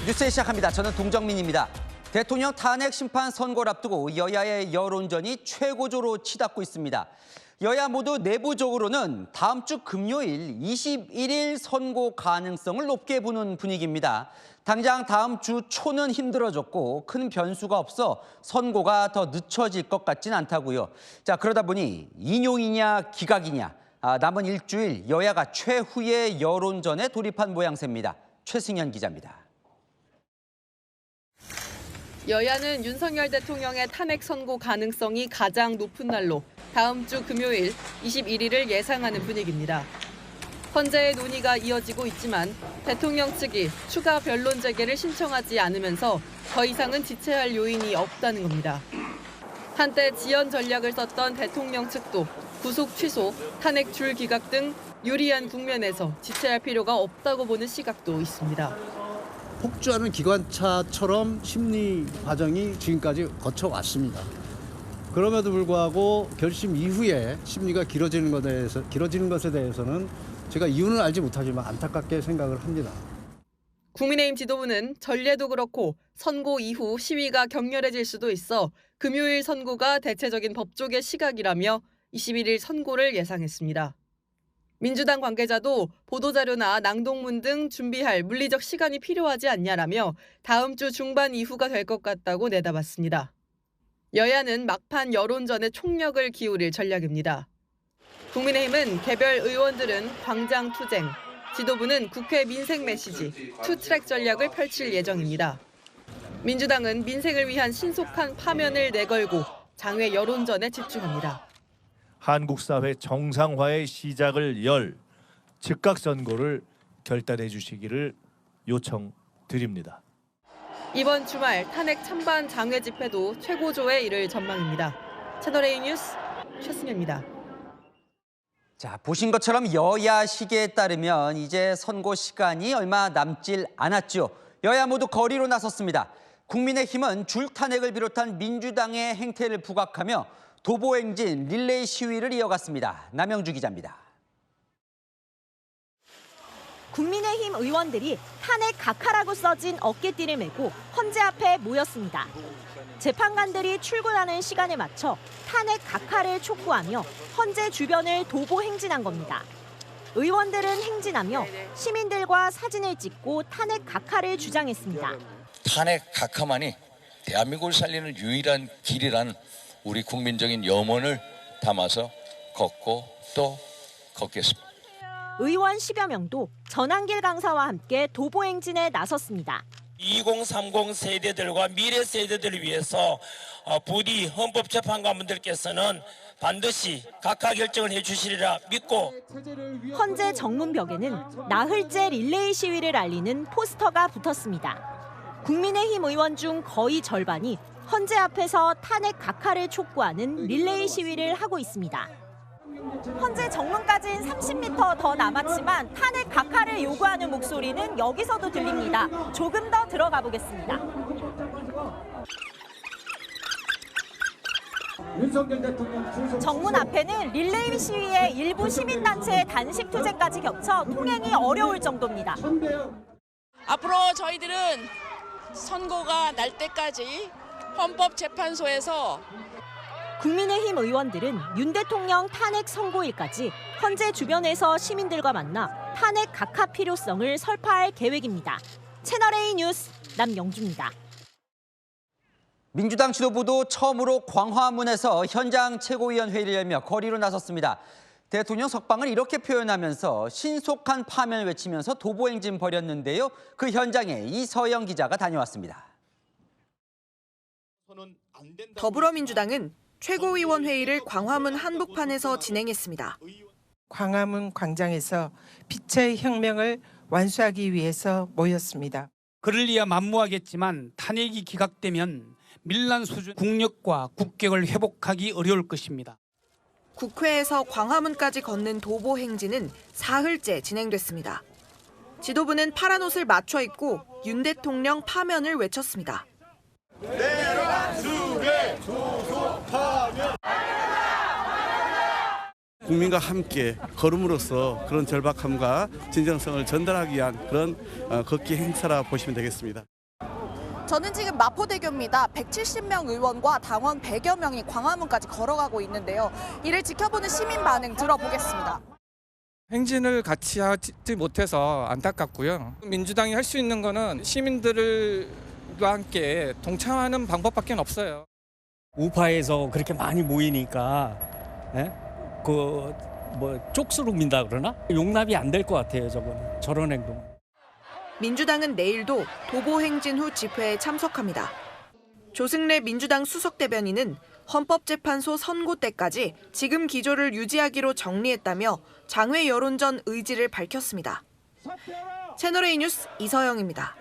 뉴스 시작합니다. 저는 동정민입니다. 대통령 탄핵 심판 선고를 앞두고 여야의 여론전이 최고조로 치닫고 있습니다. 여야 모두 내부적으로는 다음 주 금요일 21일 선고 가능성을 높게 보는 분위기입니다. 당장 다음 주 초는 힘들어졌고 큰 변수가 없어 선고가 더 늦춰질 것 같진 않다고요. 자, 그러다 보니 인용이냐 기각이냐 남은 일주일 여야가 최후의 여론전에 돌입한 모양새입니다. 최승현 기자입니다. 여야는 윤석열 대통령의 탄핵 선고 가능성이 가장 높은 날로 다음 주 금요일 21일을 예상하는 분위기입니다. 헌재의 논의가 이어지고 있지만 대통령 측이 추가 변론 재개를 신청하지 않으면서 더 이상은 지체할 요인이 없다는 겁니다. 한때 지연 전략을 썼던 대통령 측도 구속 취소, 탄핵 줄 기각 등 유리한 국면에서 지체할 필요가 없다고 보는 시각도 있습니다. 폭주하는 기관차처럼 심리 과정이 지금까지 거쳐왔습니다. 그럼에도 불구하고 결심 이후에 심리가 길어지는 것에 대해서는 제가 이유는 알지 못하지만 안타깝게 생각을 합니다. 국민의힘 지도부는 전례도 그렇고 선고 이후 시위가 격렬해질 수도 있어 금요일 선고가 대체적인 법조계 시각이라며 21일 선고를 예상했습니다. 민주당 관계자도 보도자료나 낭독문 등 준비할 물리적 시간이 필요하지 않냐라며 다음 주 중반 이후가 될 것 같다고 내다봤습니다. 여야는 막판 여론전에 총력을 기울일 전략입니다. 국민의힘은 개별 의원들은 광장 투쟁, 지도부는 국회 민생 메시지, 투트랙 전략을 펼칠 예정입니다. 민주당은 민생을 위한 신속한 파면을 내걸고 장외 여론전에 집중합니다. 한국 사회 정상화의 시작을 열 즉각 선고를 결단해 주시기를 요청드립니다. 이번 주말 탄핵 찬반 장외 집회도 최고조에 이를 전망입니다. 채널A 뉴스 최승현입니다. 자, 보신 것처럼 여야 시계에 따르면 이제 선고 시간이 얼마 남질 않았죠. 여야 모두 거리로 나섰습니다. 국민의힘은 줄탄핵을 비롯한 민주당의 행태를 부각하며 도보행진, 릴레이 시위를 이어갔습니다. 남영주 기자입니다. 국민의힘 의원들이 탄핵 각하라고 써진 어깨띠를 메고 헌재 앞에 모였습니다. 재판관들이 출근하는 시간에 맞춰 탄핵 각하를 촉구하며 헌재 주변을 도보 행진한 겁니다. 의원들은 행진하며 시민들과 사진을 찍고 탄핵 각하를 주장했습니다. 탄핵 각하만이 대한민국을 살리는 유일한 길이라는 우리 국민적인 염원을 담아서 걷고 또 걷겠습니다. 의원 10여 명도 전한길 강사와 함께 도보 행진에 나섰습니다. 2030 세대들과 미래 세대들을 위해서 부디 헌법재판관분들께서는 반드시 각하 결정을 해주시리라 믿고 헌재 정문벽에는 나흘째 릴레이 시위를 알리는 포스터가 붙었습니다. 국민의힘 의원 중 거의 절반이 헌재 앞에서 탄핵 각하를 촉구하는 릴레이 시위를 하고 있습니다. 헌재 정문까지는 30m 더 남았지만 탄핵 각하를 요구하는 목소리는 여기서도 들립니다. 조금 더 들어가 보겠습니다. 정문 앞에는 릴레이 시위에 일부 시민단체의 단식 투쟁까지 겹쳐 통행이 어려울 정도입니다. 앞으로 저희들은 선고가 날 때까지 헌법재판소에서 국민의힘 의원들은 윤 대통령 탄핵 선고일까지 헌재 주변에서 시민들과 만나 탄핵 각하 필요성을 설파할 계획입니다. 채널A 뉴스 남영주입니다. 민주당 지도부도 처음으로 광화문에서 현장 최고위원회의를 열며 거리로 나섰습니다. 대통령 석방을 이렇게 표현하면서 신속한 파면을 외치면서 도보행진 벌였는데요. 그 현장에 이서영 기자가 다녀왔습니다. 더불어민주당은 최고위원 회의를 광화문 한복판에서 진행했습니다. 광화문 광장에서 빛의 혁명을 완수하기 위해서 모였습니다. 그럴리야 만무하겠지만 탄핵이 기각되면 밀란 수준 국력과 국격을 회복하기 어려울 것입니다. 국회에서 광화문까지 걷는 도보 행진은 사흘째 진행됐습니다. 지도부는 파란 옷을 맞춰 입고 윤 대통령 파면을 외쳤습니다. 국민과 함께 걸음으로써 그런 절박함과 진정성을 전달하기 위한 그런 걷기 행사라 보시면 되겠습니다. 저는 지금 마포대교입니다. 170명 의원과 당원 100여 명이 광화문까지 걸어가고 있는데요. 이를 지켜보는 시민 반응 들어보겠습니다. 행진을 같이 하지 못해서 안타깝고요. 민주당이 할 수 있는 거는 시민들과 함께 동참하는 방법밖에 없어요. 우파에서 그렇게 많이 모이니까 쪽수로 민다 그러나 용납이 안 될 것 같아요. 저런 행동. 민주당은 내일도 도보 행진 후 집회에 참석합니다. 조승래 민주당 수석대변인은 헌법재판소 선고 때까지 지금 기조를 유지하기로 정리했다며 장외 여론전 의지를 밝혔습니다. 채널A 뉴스 이서영입니다.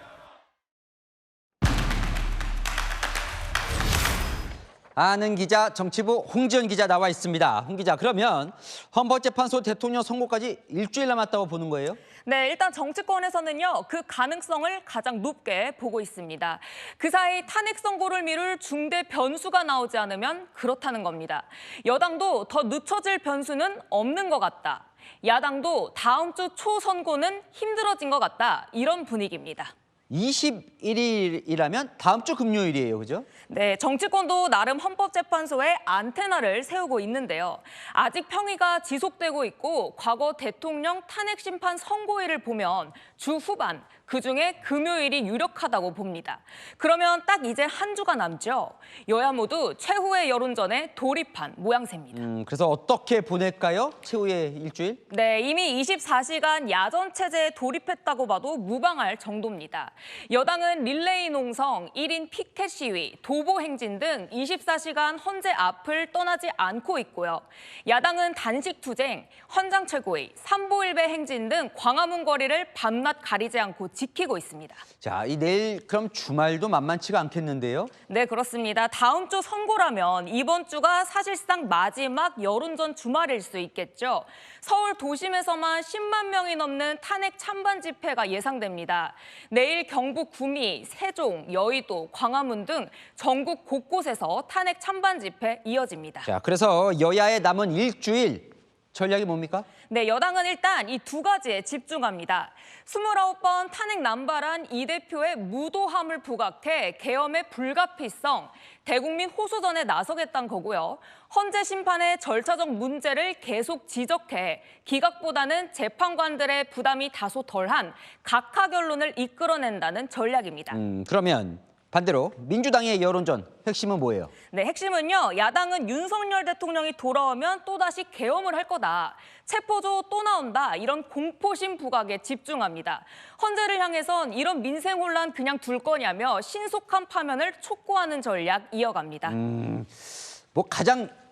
아는 기자, 정치부 홍지연 기자 나와 있습니다. 홍 기자, 그러면 헌법재판소 대통령 선고까지 일주일 남았다고 보는 거예요? 네, 일단 정치권에서는요, 그 가능성을 가장 높게 보고 있습니다. 그 사이 탄핵 선고를 미룰 중대 변수가 나오지 않으면 그렇다는 겁니다. 여당도 더 늦춰질 변수는 없는 것 같다. 야당도 다음 주 초 선고는 힘들어진 것 같다. 이런 분위기입니다. 21일이라면 다음 주 금요일이에요, 그죠? 네, 정치권도 나름 헌법재판소에 안테나를 세우고 있는데요. 아직 평의가 지속되고 있고 과거 대통령 탄핵 심판 선고일을 보면 주 후반, 그중에 금요일이 유력하다고 봅니다. 그러면 딱 이제 한 주가 남죠. 여야 모두 최후의 여론전에 돌입한 모양새입니다. 그래서 어떻게 보낼까요? 최후의 일주일? 네, 이미 24시간 야전 체제에 돌입했다고 봐도 무방할 정도입니다. 여당은 릴레이 농성, 1인 피켓 시위, 도보 행진 등 24시간 헌재 앞을 떠나지 않고 있고요. 야당은 단식 투쟁, 헌장 최고위, 삼보일배 행진 등 광화문 거리를 밤낮 가리지 않고 지키고 있습니다. 자, 이 내일 그럼 주말도 만만치가 않겠는데요? 네, 그렇습니다. 다음 주 선고라면 이번 주가 사실상 마지막 여론전 주말일 수 있겠죠. 서울 도심에서만 10만 명이 넘는 탄핵 찬반 집회가 예상됩니다. 내일 경북 구미, 세종, 여의도, 광화문 등 전국 곳곳에서 탄핵 찬반 집회 이어집니다. 자, 그래서 여야의 남은 일주일 전략이 뭡니까? 네, 여당은 일단 이 두 가지에 집중합니다. 29번 탄핵 남발한 이 대표의 무도함을 부각해 계엄의 불가피성, 대국민 호소전에 나서겠다는 거고요. 헌재 심판의 절차적 문제를 계속 지적해 기각보다는 재판관들의 부담이 다소 덜한 각하 결론을 이끌어낸다는 전략입니다. 그러면 반대로 민주당의 여론전 핵심은 뭐예요? 네, 핵심은요. 야당은 윤석열 대통령이 돌아오면 또다시 계엄을 할 거다. 체포조 또 나온다. 이런 공포심 부각에 집중합니다. 헌재를 향해선 이런 민생 혼란 그냥 둘 거냐며 신속한 파면을 촉구하는 전략 이어갑니다.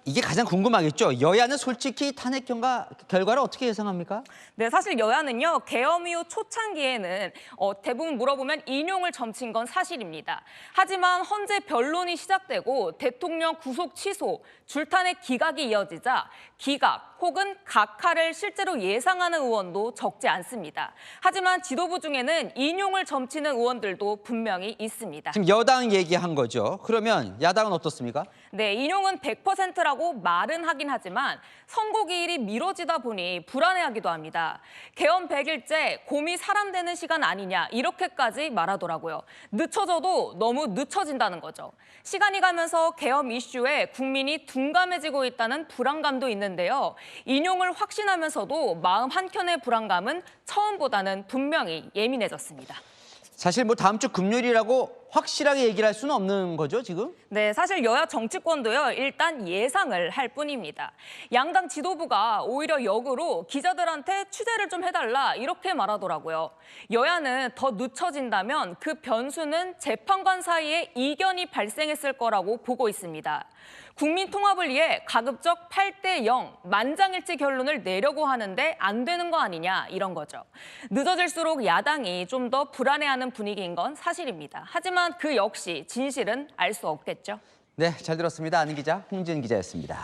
이게 가장 궁금하겠죠. 여야는 솔직히 탄핵 결과를 어떻게 예상합니까? 네, 사실 여야는요. 계엄 이후 초창기에는 대부분 물어보면 인용을 점친 건 사실입니다. 하지만 헌재 변론이 시작되고 대통령 구속 취소, 줄탄핵 기각이 이어지자 기각 혹은 각하를 실제로 예상하는 의원도 적지 않습니다. 하지만 지도부 중에는 인용을 점치는 의원들도 분명히 있습니다. 지금 여당 얘기한 거죠. 그러면 야당은 어떻습니까? 네, 인용은 100%라고 말은 하긴 하지만 선고 기일이 미뤄지다 보니 불안해하기도 합니다. 계엄 100일째 곰이 사람 되는 시간 아니냐 이렇게까지 말하더라고요. 늦춰져도 너무 늦춰진다는 거죠. 시간이 가면서 계엄 이슈에 국민이 둔감해지고 있다는 불안감도 있는데요. 인용을 확신하면서도 마음 한켠의 불안감은 처음보다는 분명히 예민해졌습니다. 사실 다음 주 금요일이라고 확실하게 얘기를 할 수는 없는 거죠, 지금? 네, 사실 여야 정치권도요. 일단 예상을 할 뿐입니다. 양당 지도부가 오히려 역으로 기자들한테 취재를 좀 해달라 이렇게 말하더라고요. 여야는 더 늦춰진다면 그 변수는 재판관 사이에 이견이 발생했을 거라고 보고 있습니다. 국민 통합을 위해 가급적 8대0 만장일치 결론을 내려고 하는데 안 되는 거 아니냐 이런 거죠. 늦어질수록 야당이 좀 더 불안해하는 분위기인 건 사실입니다. 하지만 그 역시 진실은 알 수 없겠죠. 네, 잘 들었습니다. 아는 기자 홍지연 기자였습니다.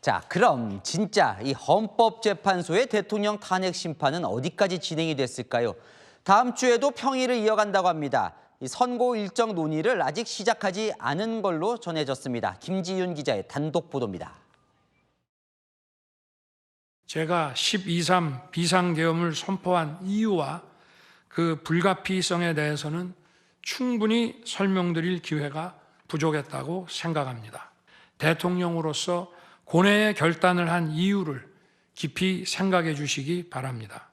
자, 그럼 진짜 이 헌법재판소의 대통령 탄핵 심판은 어디까지 진행이 됐을까요? 다음 주에도 평의를 이어간다고 합니다. 이 선고 일정 논의를 아직 시작하지 않은 걸로 전해졌습니다. 김지윤 기자의 단독 보도입니다. 제가 12.3 비상계엄을 선포한 이유와 그 불가피성에 대해서는 충분히 설명드릴 기회가 부족했다고 생각합니다. 대통령으로서 고뇌의 결단을 한 이유를 깊이 생각해 주시기 바랍니다.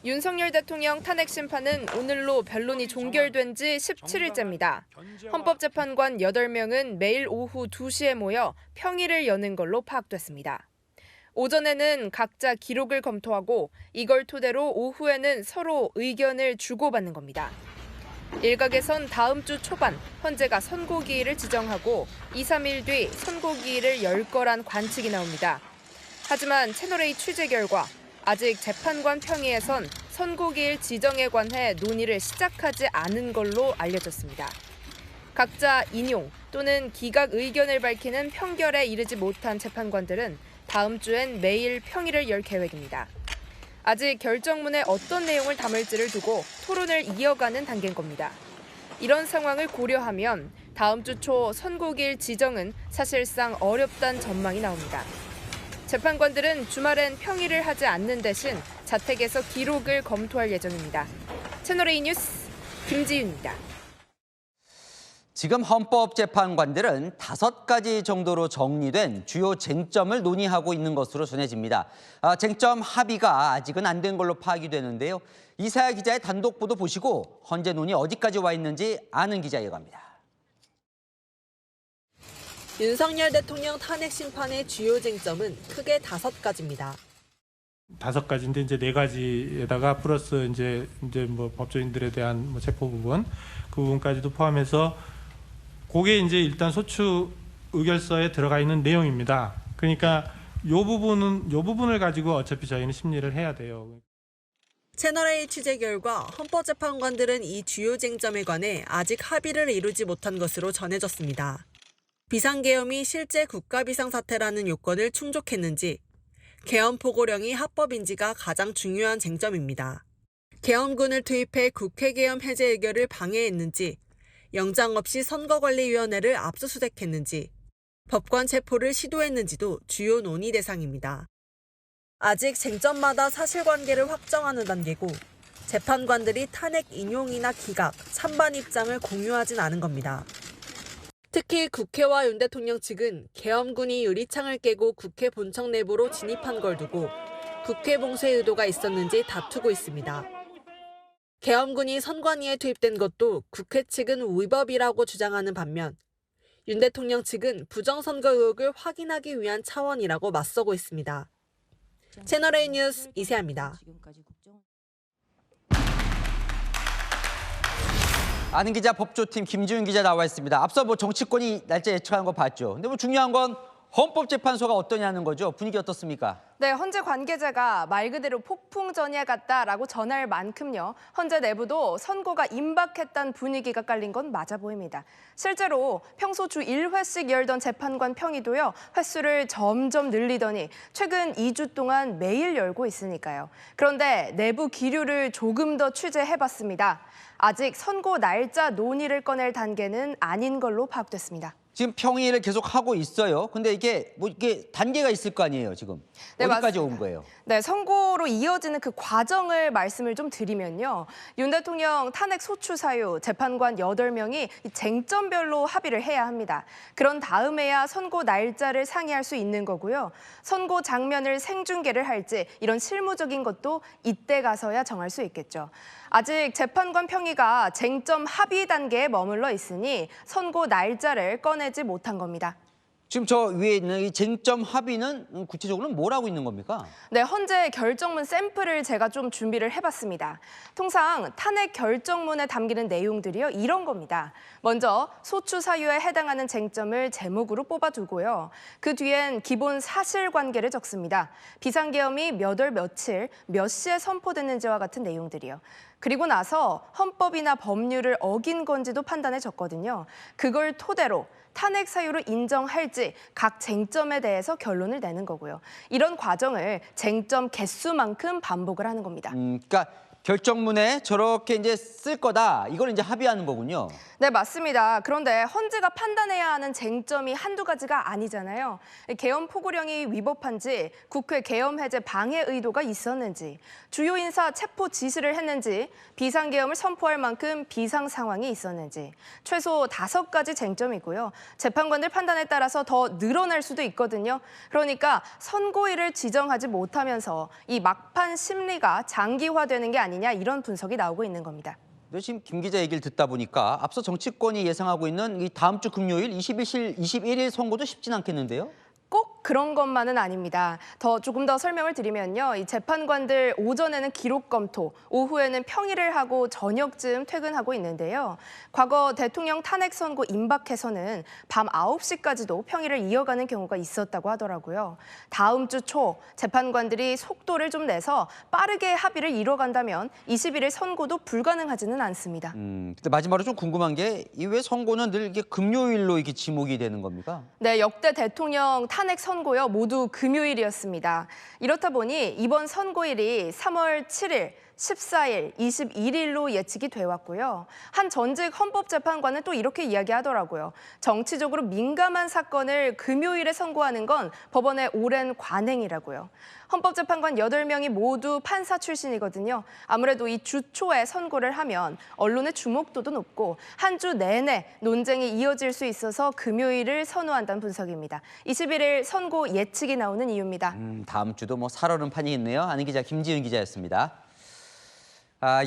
윤석열 대통령 탄핵 심판은 오늘로 변론이 종결된 지 17일째입니다. 헌법재판관 8명은 매일 오후 2시에 모여 평의를 여는 걸로 파악됐습니다. 오전에는 각자 기록을 검토하고 이걸 토대로 오후에는 서로 의견을 주고받는 겁니다. 일각에선 다음 주 초반 헌재가 선고기일을 지정하고 2, 3일 뒤 선고기일을 열 거란 관측이 나옵니다. 하지만 채널A 취재 결과 아직 재판관 평의에선 선고기일 지정에 관해 논의를 시작하지 않은 걸로 알려졌습니다. 각자 인용 또는 기각 의견을 밝히는 평결에 이르지 못한 재판관들은 다음 주엔 매일 평의를 열 계획입니다. 아직 결정문에 어떤 내용을 담을지를 두고 토론을 이어가는 단계인 겁니다. 이런 상황을 고려하면 다음 주 초 선고기일 지정은 사실상 어렵다는 전망이 나옵니다. 재판관들은 주말엔 평의를 하지 않는 대신 자택에서 기록을 검토할 예정입니다. 채널A 뉴스 김지윤입니다. 지금 헌법재판관들은 5가지 정도로 정리된 주요 쟁점을 논의하고 있는 것으로 전해집니다. 쟁점 합의가 아직은 안 된 걸로 파악이 되는데요. 이사야 기자의 단독 보도 보시고 헌재 논의 어디까지 와 있는지 아는 기자 이어갑니다. 윤석열 대통령 탄핵 심판의 주요 쟁점은 크게 5가지입니다. 5가지인데 이제 4가지에다가 플러스 이제 뭐 법조인들에 대한 뭐 체포 부분 그 부분까지도 포함해서 그게 이제 일단 소추 의결서에 들어가 있는 내용입니다. 그러니까 요 부분을 가지고 어차피 저희는 심리를 해야 돼요. 채널A 취재 결과 헌법재판관들은 이 주요 쟁점에 관해 아직 합의를 이루지 못한 것으로 전해졌습니다. 비상계엄이 실제 국가비상사태라는 요건을 충족했는지, 계엄포고령이 합법인지가 가장 중요한 쟁점입니다. 계엄군을 투입해 국회계엄 해제 의결을 방해했는지, 영장 없이 선거관리위원회를 압수수색했는지, 법관 체포를 시도했는지도 주요 논의 대상입니다. 아직 쟁점마다 사실관계를 확정하는 단계고 재판관들이 탄핵 인용이나 기각, 찬반 입장을 공유하진 않은 겁니다. 특히 국회와 윤 대통령 측은 계엄군이 유리창을 깨고 국회 본청 내부로 진입한 걸 두고 국회 봉쇄 의도가 있었는지 다투고 있습니다. 계엄군이 선관위에 투입된 것도 국회 측은 위법이라고 주장하는 반면 윤 대통령 측은 부정선거 의혹을 확인하기 위한 차원이라고 맞서고 있습니다. 채널A 뉴스 이세아입니다. 아는 기자 법조팀 김지윤 기자 나와 있습니다. 앞서 뭐 정치권이 날짜 예측하는 거 봤죠. 근데 뭐 중요한 건 헌법재판소가 어떠냐는 거죠. 분위기 어떻습니까? 네, 헌재 관계자가 말 그대로 폭풍전야 같다라고 전할 만큼요. 헌재 내부도 선고가 임박했다는 분위기가 깔린 건 맞아 보입니다. 실제로 평소 주 1회씩 열던 재판관 평의도요. 횟수를 점점 늘리더니 최근 2주 동안 매일 열고 있으니까요. 그런데 내부 기류를 조금 더 취재해봤습니다. 아직 선고 날짜 논의를 꺼낼 단계는 아닌 걸로 파악됐습니다. 지금 평의를 계속 하고 있어요. 근데 이게 단계가 있을 거 아니에요, 지금. 네, 어디까지 맞습니다. 온 거예요? 네, 선고로 이어지는 그 과정을 말씀을 좀 드리면요. 윤 대통령 탄핵 소추 사유 재판관 8명이 쟁점별로 합의를 해야 합니다. 그런 다음에야 선고 날짜를 상의할 수 있는 거고요. 선고 장면을 생중계를 할지 이런 실무적인 것도 이때 가서야 정할 수 있겠죠. 아직 재판관 평의가 쟁점 합의 단계에 머물러 있으니 선고 날짜를 꺼내지 못한 겁니다. 지금 저 위에 있는 이 쟁점 합의는 구체적으로는 뭘 하고 있는 겁니까? 네, 헌재 결정문 샘플을 제가 좀 준비를 해봤습니다. 통상 탄핵 결정문에 담기는 내용들이요, 이런 겁니다. 먼저 소추 사유에 해당하는 쟁점을 제목으로 뽑아두고요. 그 뒤엔 기본 사실관계를 적습니다. 비상계엄이 몇 월 며칠, 몇 시에 선포됐는지와 같은 내용들이요. 그리고 나서 헌법이나 법률을 어긴 건지도 판단해 줬거든요. 그걸 토대로 탄핵 사유를 인정할지 각 쟁점에 대해서 결론을 내는 거고요. 이런 과정을 쟁점 개수만큼 반복을 하는 겁니다. 그러니까 결정문에 저렇게 이제 쓸 거다. 이걸 이제 합의하는 거군요. 네, 맞습니다. 그런데 헌재가 판단해야 하는 쟁점이 한두 가지가 아니잖아요. 계엄 포고령이 위법한지, 국회 계엄 해제 방해 의도가 있었는지, 주요 인사 체포 지시를 했는지, 비상계엄을 선포할 만큼 비상 상황이 있었는지, 최소 5가지 쟁점이고요. 재판관들 판단에 따라서 더 늘어날 수도 있거든요. 그러니까 선고일을 지정하지 못하면서 이 막판 심리가 장기화되는 게 아니냐, 이런 분석이 나오고 있는 겁니다. 지금 김 기자 얘기를 듣다 보니까 앞서 정치권이 예상하고 있는 이 다음 주 금요일 21일 선고도 쉽진 않겠는데요? 꼭 그런 것만은 아닙니다. 조금 더 설명을 드리면요. 이 재판관들 오전에는 기록 검토, 오후에는 평의를 하고 저녁쯤 퇴근하고 있는데요. 과거 대통령 탄핵 선고 임박해서는 밤 9시까지도 평의를 이어가는 경우가 있었다고 하더라고요. 다음 주 초 재판관들이 속도를 좀 내서 빠르게 합의를 이뤄간다면 21일 선고도 불가능하지는 않습니다. 근데 마지막으로 좀 궁금한 게 이 왜 선고는 늘 이게 금요일로 이게 지목이 되는 겁니까? 네, 역대 대통령 탄핵 선고요 모두 금요일이었습니다. 이렇다 보니 이번 선고일이 3월 7일, 14일, 21일로 예측이 돼 왔고요. 한 전직 헌법재판관은 또 이렇게 이야기하더라고요. 정치적으로 민감한 사건을 금요일에 선고하는 건 법원의 오랜 관행이라고요. 헌법재판관 8명이 모두 판사 출신이거든요. 아무래도 이 주 초에 선고를 하면 언론의 주목도도 높고 한 주 내내 논쟁이 이어질 수 있어서 금요일을 선호한다는 분석입니다. 21일 선고 예측이 나오는 이유입니다. 다음 주도 뭐 살얼음 판이 있네요. 아는 기자 김지윤 기자였습니다.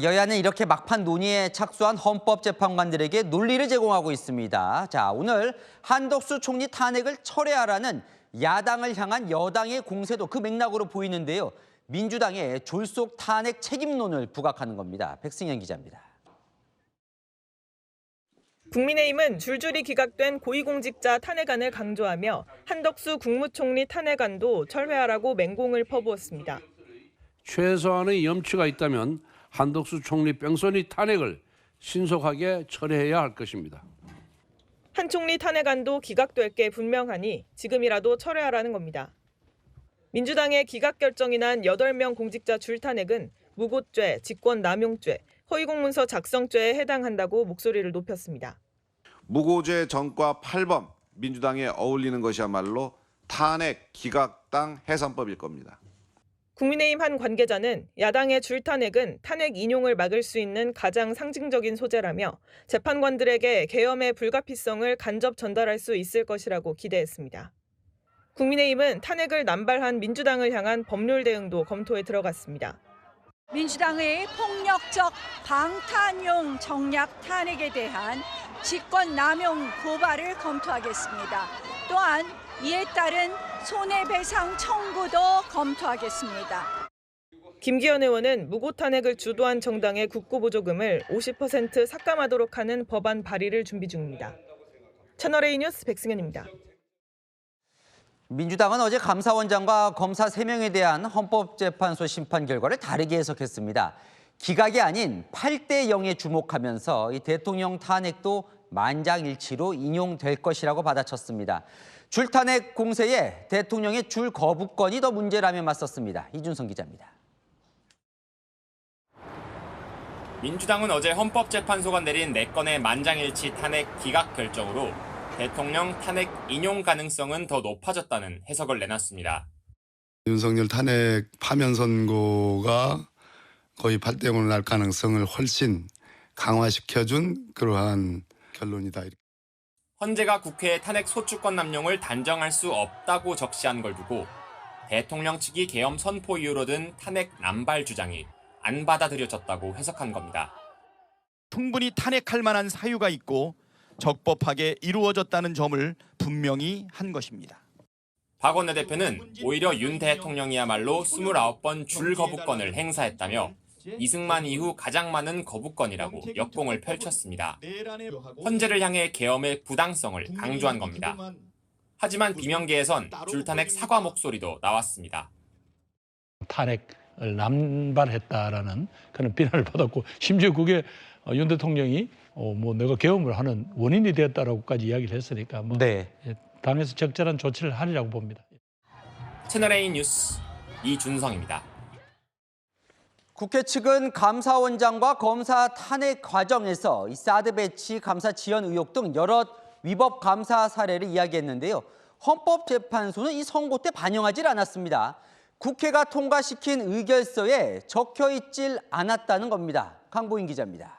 여야는 이렇게 막판 논의에 착수한 헌법재판관들에게 논리를 제공하고 있습니다. 자, 오늘 한덕수 총리 탄핵을 철회하라는 야당을 향한 여당의 공세도 그 맥락으로 보이는데요. 민주당의 졸속 탄핵 책임론을 부각하는 겁니다. 백승현 기자입니다. 국민의힘은 줄줄이 기각된 고위공직자 탄핵안을 강조하며 한덕수 국무총리 탄핵안도 철회하라고 맹공을 퍼부었습니다. 최소한의 염치가 있다면 한덕수 총리 뺑소니 탄핵을 신속하게 철회해야 할 것입니다. 한 총리 탄핵안도 기각될 게 분명하니 지금이라도 철회하라는 겁니다. 민주당의 기각 결정이 난 8명 공직자 줄탄핵은 무고죄, 직권남용죄, 허위공문서 작성죄에 해당한다고 목소리를 높였습니다. 무고죄 전과 8번 민주당에 어울리는 것이야말로 탄핵 기각당 해산법일 겁니다. 국민의힘 한 관계자는 야당의 줄탄핵은 탄핵 인용을 막을 수 있는 가장 상징적인 소재라며 재판관들에게 계엄의 불가피성을 간접 전달할 수 있을 것이라고 기대했습니다. 국민의힘은 탄핵을 남발한 민주당을 향한 법률 대응도 검토에 들어갔습니다. 민주당의 폭력적 방탄용 정략 탄핵에 대한 직권남용 고발을 검토하겠습니다. 또한 이에 따른 손해배상 청구도 검토하겠습니다. 김기현 의원은 무고 탄핵을 주도한 정당의 국고보조금을 50% 삭감하도록 하는 법안 발의를 준비 중입니다. 채널A 뉴스 백승현입니다. 민주당은 어제 감사원장과 검사 3명에 대한 헌법재판소 심판 결과를 다르게 해석했습니다. 기각이 아닌 8대 0에 주목하면서 이 대통령 탄핵도 만장일치로 인용될 것이라고 받아쳤습니다. 줄탄핵 공세에 대통령의 줄 거부권이 더 문제라며 맞섰습니다. 이준성 기자입니다. 민주당은 어제 헌법재판소가 내린 4건의 만장일치 탄핵 기각 결정으로 대통령 탄핵 인용 가능성은 더 높아졌다는 해석을 내놨습니다. 윤석열 탄핵 파면 선고가 거의 8대 0으로 날 가능성을 훨씬 강화시켜준 그러한 결론이다. 헌재가 국회의 탄핵 소추권 남용을 단정할 수 없다고 적시한 걸 두고 대통령 측이 계엄 선포 이유로 든 탄핵 남발 주장이 안 받아들여졌다고 해석한 겁니다. 충분히 탄핵할 만한 사유가 있고 적법하게 이루어졌다는 점을 분명히 한 것입니다. 박원내 대표는 오히려 윤 대통령이야말로 29번 줄 거부권을 행사했다며 이승만 이후 가장 많은 거부권이라고 역공을 펼쳤습니다. 헌재를 향해 계엄의 부당성을 강조한 겁니다. 하지만 비명계에선 줄탄핵 사과 목소리도 나왔습니다. 탄핵을 남발했다라는 그런 비난을 받았고 심지어 그게 윤 대통령이 내가 계엄을 하는 원인이 되었다라고까지 이야기를 했으니까 당에서 적절한 조치를 하리라고 봅니다. 채널A 뉴스 이준성입니다. 국회 측은 감사원장과 검사 탄핵 과정에서 이 사드 배치 감사 지연 의혹 등 여러 위법 감사 사례를 이야기했는데요. 헌법재판소는 이 선고 때 반영하지 않았습니다. 국회가 통과시킨 의결서에 적혀있질 않았다는 겁니다. 강보인 기자입니다.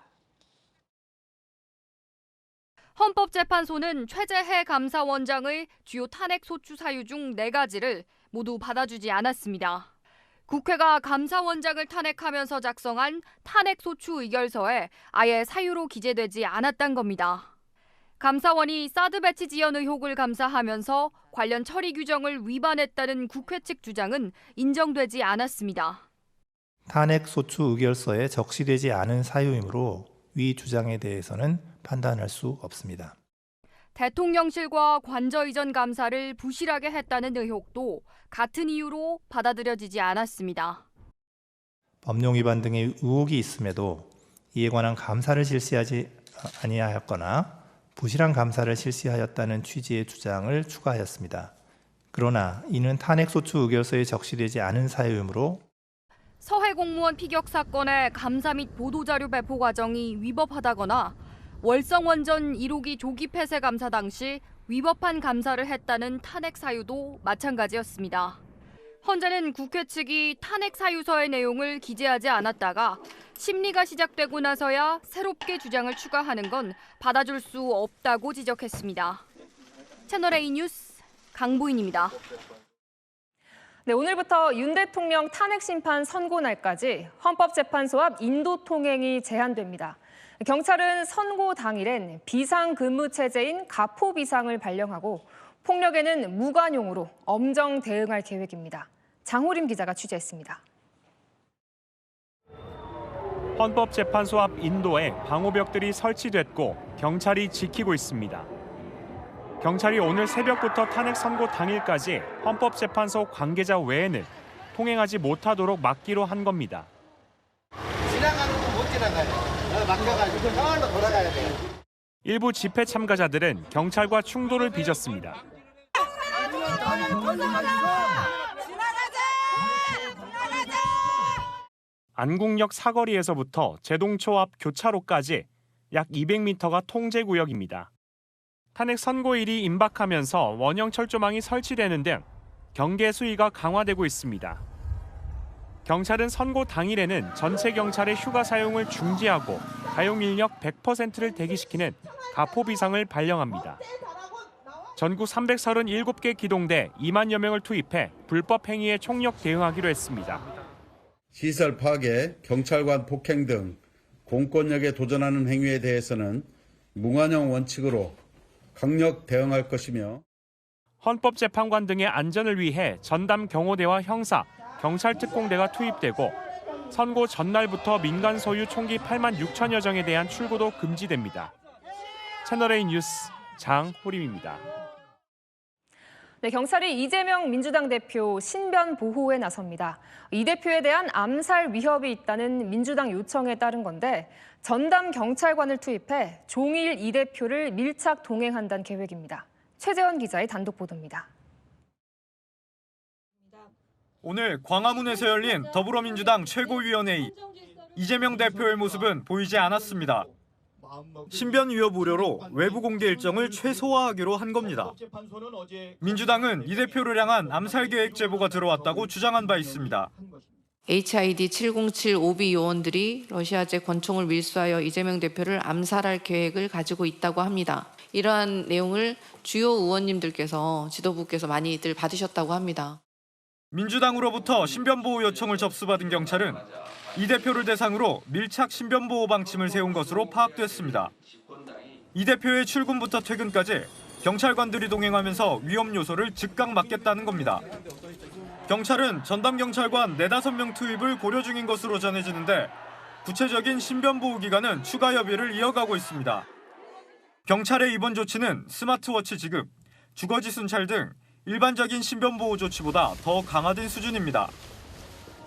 헌법재판소는 최재해 감사원장의 주요 탄핵 소추 사유 중 4가지를 모두 받아주지 않았습니다. 국회가 감사원장을 탄핵하면서 작성한 탄핵 소추 의결서에 아예 사유로 기재되지 않았던 겁니다. 감사원이 사드 배치 지연 의혹을 감사하면서 관련 처리 규정을 위반했다는 국회 측 주장은 인정되지 않았습니다. 탄핵 소추 의결서에 적시되지 않은 사유이므로 위 주장에 대해서는 판단할 수 없습니다. 대통령실과 관저 이전 감사를 부실하게 했다는 의혹도 같은 이유로 받아들여지지 않았습니다. 법령 위반 등의 의혹이 있음에도 이에 관한 감사를 실시하지 아니하였거나 부실한 감사를 실시하였다는 취지의 주장을 추가하였습니다. 그러나 이는 탄핵 소추 의결서에 적시되지 않은 사유이므로 서해 공무원 피격 사건의 감사 및 보도자료 배포 과정이 위법하다거나 월성 원전 1호기 조기 폐쇄 감사 당시 위법한 감사를 했다는 탄핵 사유도 마찬가지였습니다. 헌재는 국회 측이 탄핵 사유서의 내용을 기재하지 않았다가 심리가 시작되고 나서야 새롭게 주장을 추가하는 건 받아줄 수 없다고 지적했습니다. 채널A 뉴스 강보인입니다. 네, 오늘부터 윤 대통령 탄핵 심판 선고 날까지 헌법재판소 앞 인도 통행이 제한됩니다. 경찰은 선고 당일엔 비상근무 체제인 가포 비상을 발령하고 폭력에는 무관용으로 엄정 대응할 계획입니다. 장호림 기자가 취재했습니다. 헌법재판소 앞 인도에 방호벽들이 설치됐고 경찰이 지키고 있습니다. 경찰이 오늘 새벽부터 탄핵 선고 당일까지 헌법재판소 관계자 외에는 통행하지 못하도록 막기로 한 겁니다. 지나가는 거 못 지나가요. 막혀가지고 상황으로 돌아가야 돼요. 일부 집회 참가자들은 경찰과 충돌을 빚었습니다. 안국역 사거리에서부터 제동초 앞 교차로까지 약 200m가 통제구역입니다. 탄핵 선고일이 임박하면서 원형 철조망이 설치되는 등 경계 수위가 강화되고 있습니다. 경찰은 선고 당일에는 전체 경찰의 휴가 사용을 중지하고 가용 인력 100%를 대기시키는 가포 비상을 발령합니다. 전국 337개 기동대 2만여 명을 투입해 불법 행위에 총력 대응하기로 했습니다. 시설 파괴, 경찰관 폭행 등 공권력에 도전하는 행위에 대해서는 무관용 원칙으로 강력 대응할 것이며 헌법재판관 등의 안전을 위해 전담 경호대와 형사, 경찰 특공대가 투입되고 선고 전날부터 민간 소유 총기 8만 6천여 정에 대한 출고도 금지됩니다. 채널A 뉴스 장호림입니다. 네, 경찰이 이재명 민주당 대표 신변 보호에 나섭니다. 이 대표에 대한 암살 위협이 있다는 민주당 요청에 따른 건데 전담 경찰관을 투입해 종일 이 대표를 밀착 동행한다는 계획입니다. 최재원 기자의 단독 보도입니다. 오늘 광화문에서 열린 더불어민주당 최고위원회의. 이재명 대표의 모습은 보이지 않았습니다. 신변 위협 우려로 외부 공개 일정을 최소화하기로 한 겁니다. 민주당은 이 대표를 향한 암살 계획 제보가 들어왔다고 주장한 바 있습니다. HID 707 오비 요원들이 러시아제 권총을 밀수하여 이재명 대표를 암살할 계획을 가지고 있다고 합니다. 이러한 내용을 주요 의원님들께서 지도부께서 많이들 받으셨다고 합니다. 민주당으로부터 신변보호 요청을 접수받은 경찰은 이 대표를 대상으로 밀착 신변보호 방침을 세운 것으로 파악됐습니다. 이 대표의 출근부터 퇴근까지 경찰관들이 동행하면서 위험 요소를 즉각 막겠다는 겁니다. 경찰은 전담 경찰관 4-5명 투입을 고려 중인 것으로 전해지는데 구체적인 신변보호 기간은 추가 협의를 이어가고 있습니다. 경찰의 이번 조치는 스마트워치 지급, 주거지 순찰 등 일반적인 신변보호 조치보다 더 강화된 수준입니다.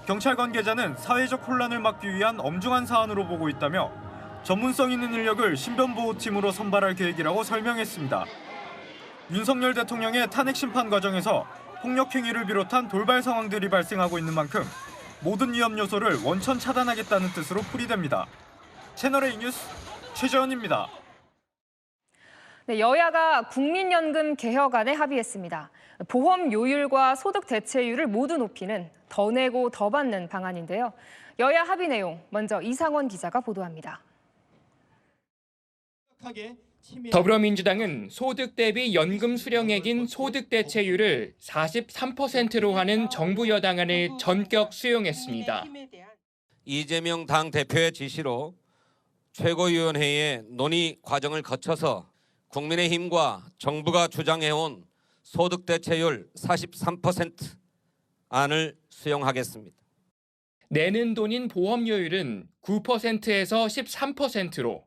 경찰 관계자는 사회적 혼란을 막기 위한 엄중한 사안으로 보고 있다며 전문성 있는 인력을 신변보호팀으로 선발할 계획이라고 설명했습니다. 윤석열 대통령의 탄핵 심판 과정에서 폭력 행위를 비롯한 돌발 상황들이 발생하고 있는 만큼 모든 위험 요소를 원천 차단하겠다는 뜻으로 풀이됩니다. 채널A 뉴스 최재원입니다. 네, 여야가 국민연금 개혁안에 합의했습니다. 보험 요율과 소득 대체율을 모두 높이는 더 내고 더 받는 방안인데요. 여야 합의 내용 먼저 이상원 기자가 보도합니다. 더불어민주당은 소득 대비 연금 수령액인 소득 대체율을 43%로 하는 정부 여당안을 전격 수용했습니다. 이재명 당대표의 지시로 최고위원회의 논의 과정을 거쳐서 국민의힘과 정부가 주장해온 소득 대체율 43% 안을 수용하겠습니다. 내는 돈인 보험료율은 9%에서 13%로,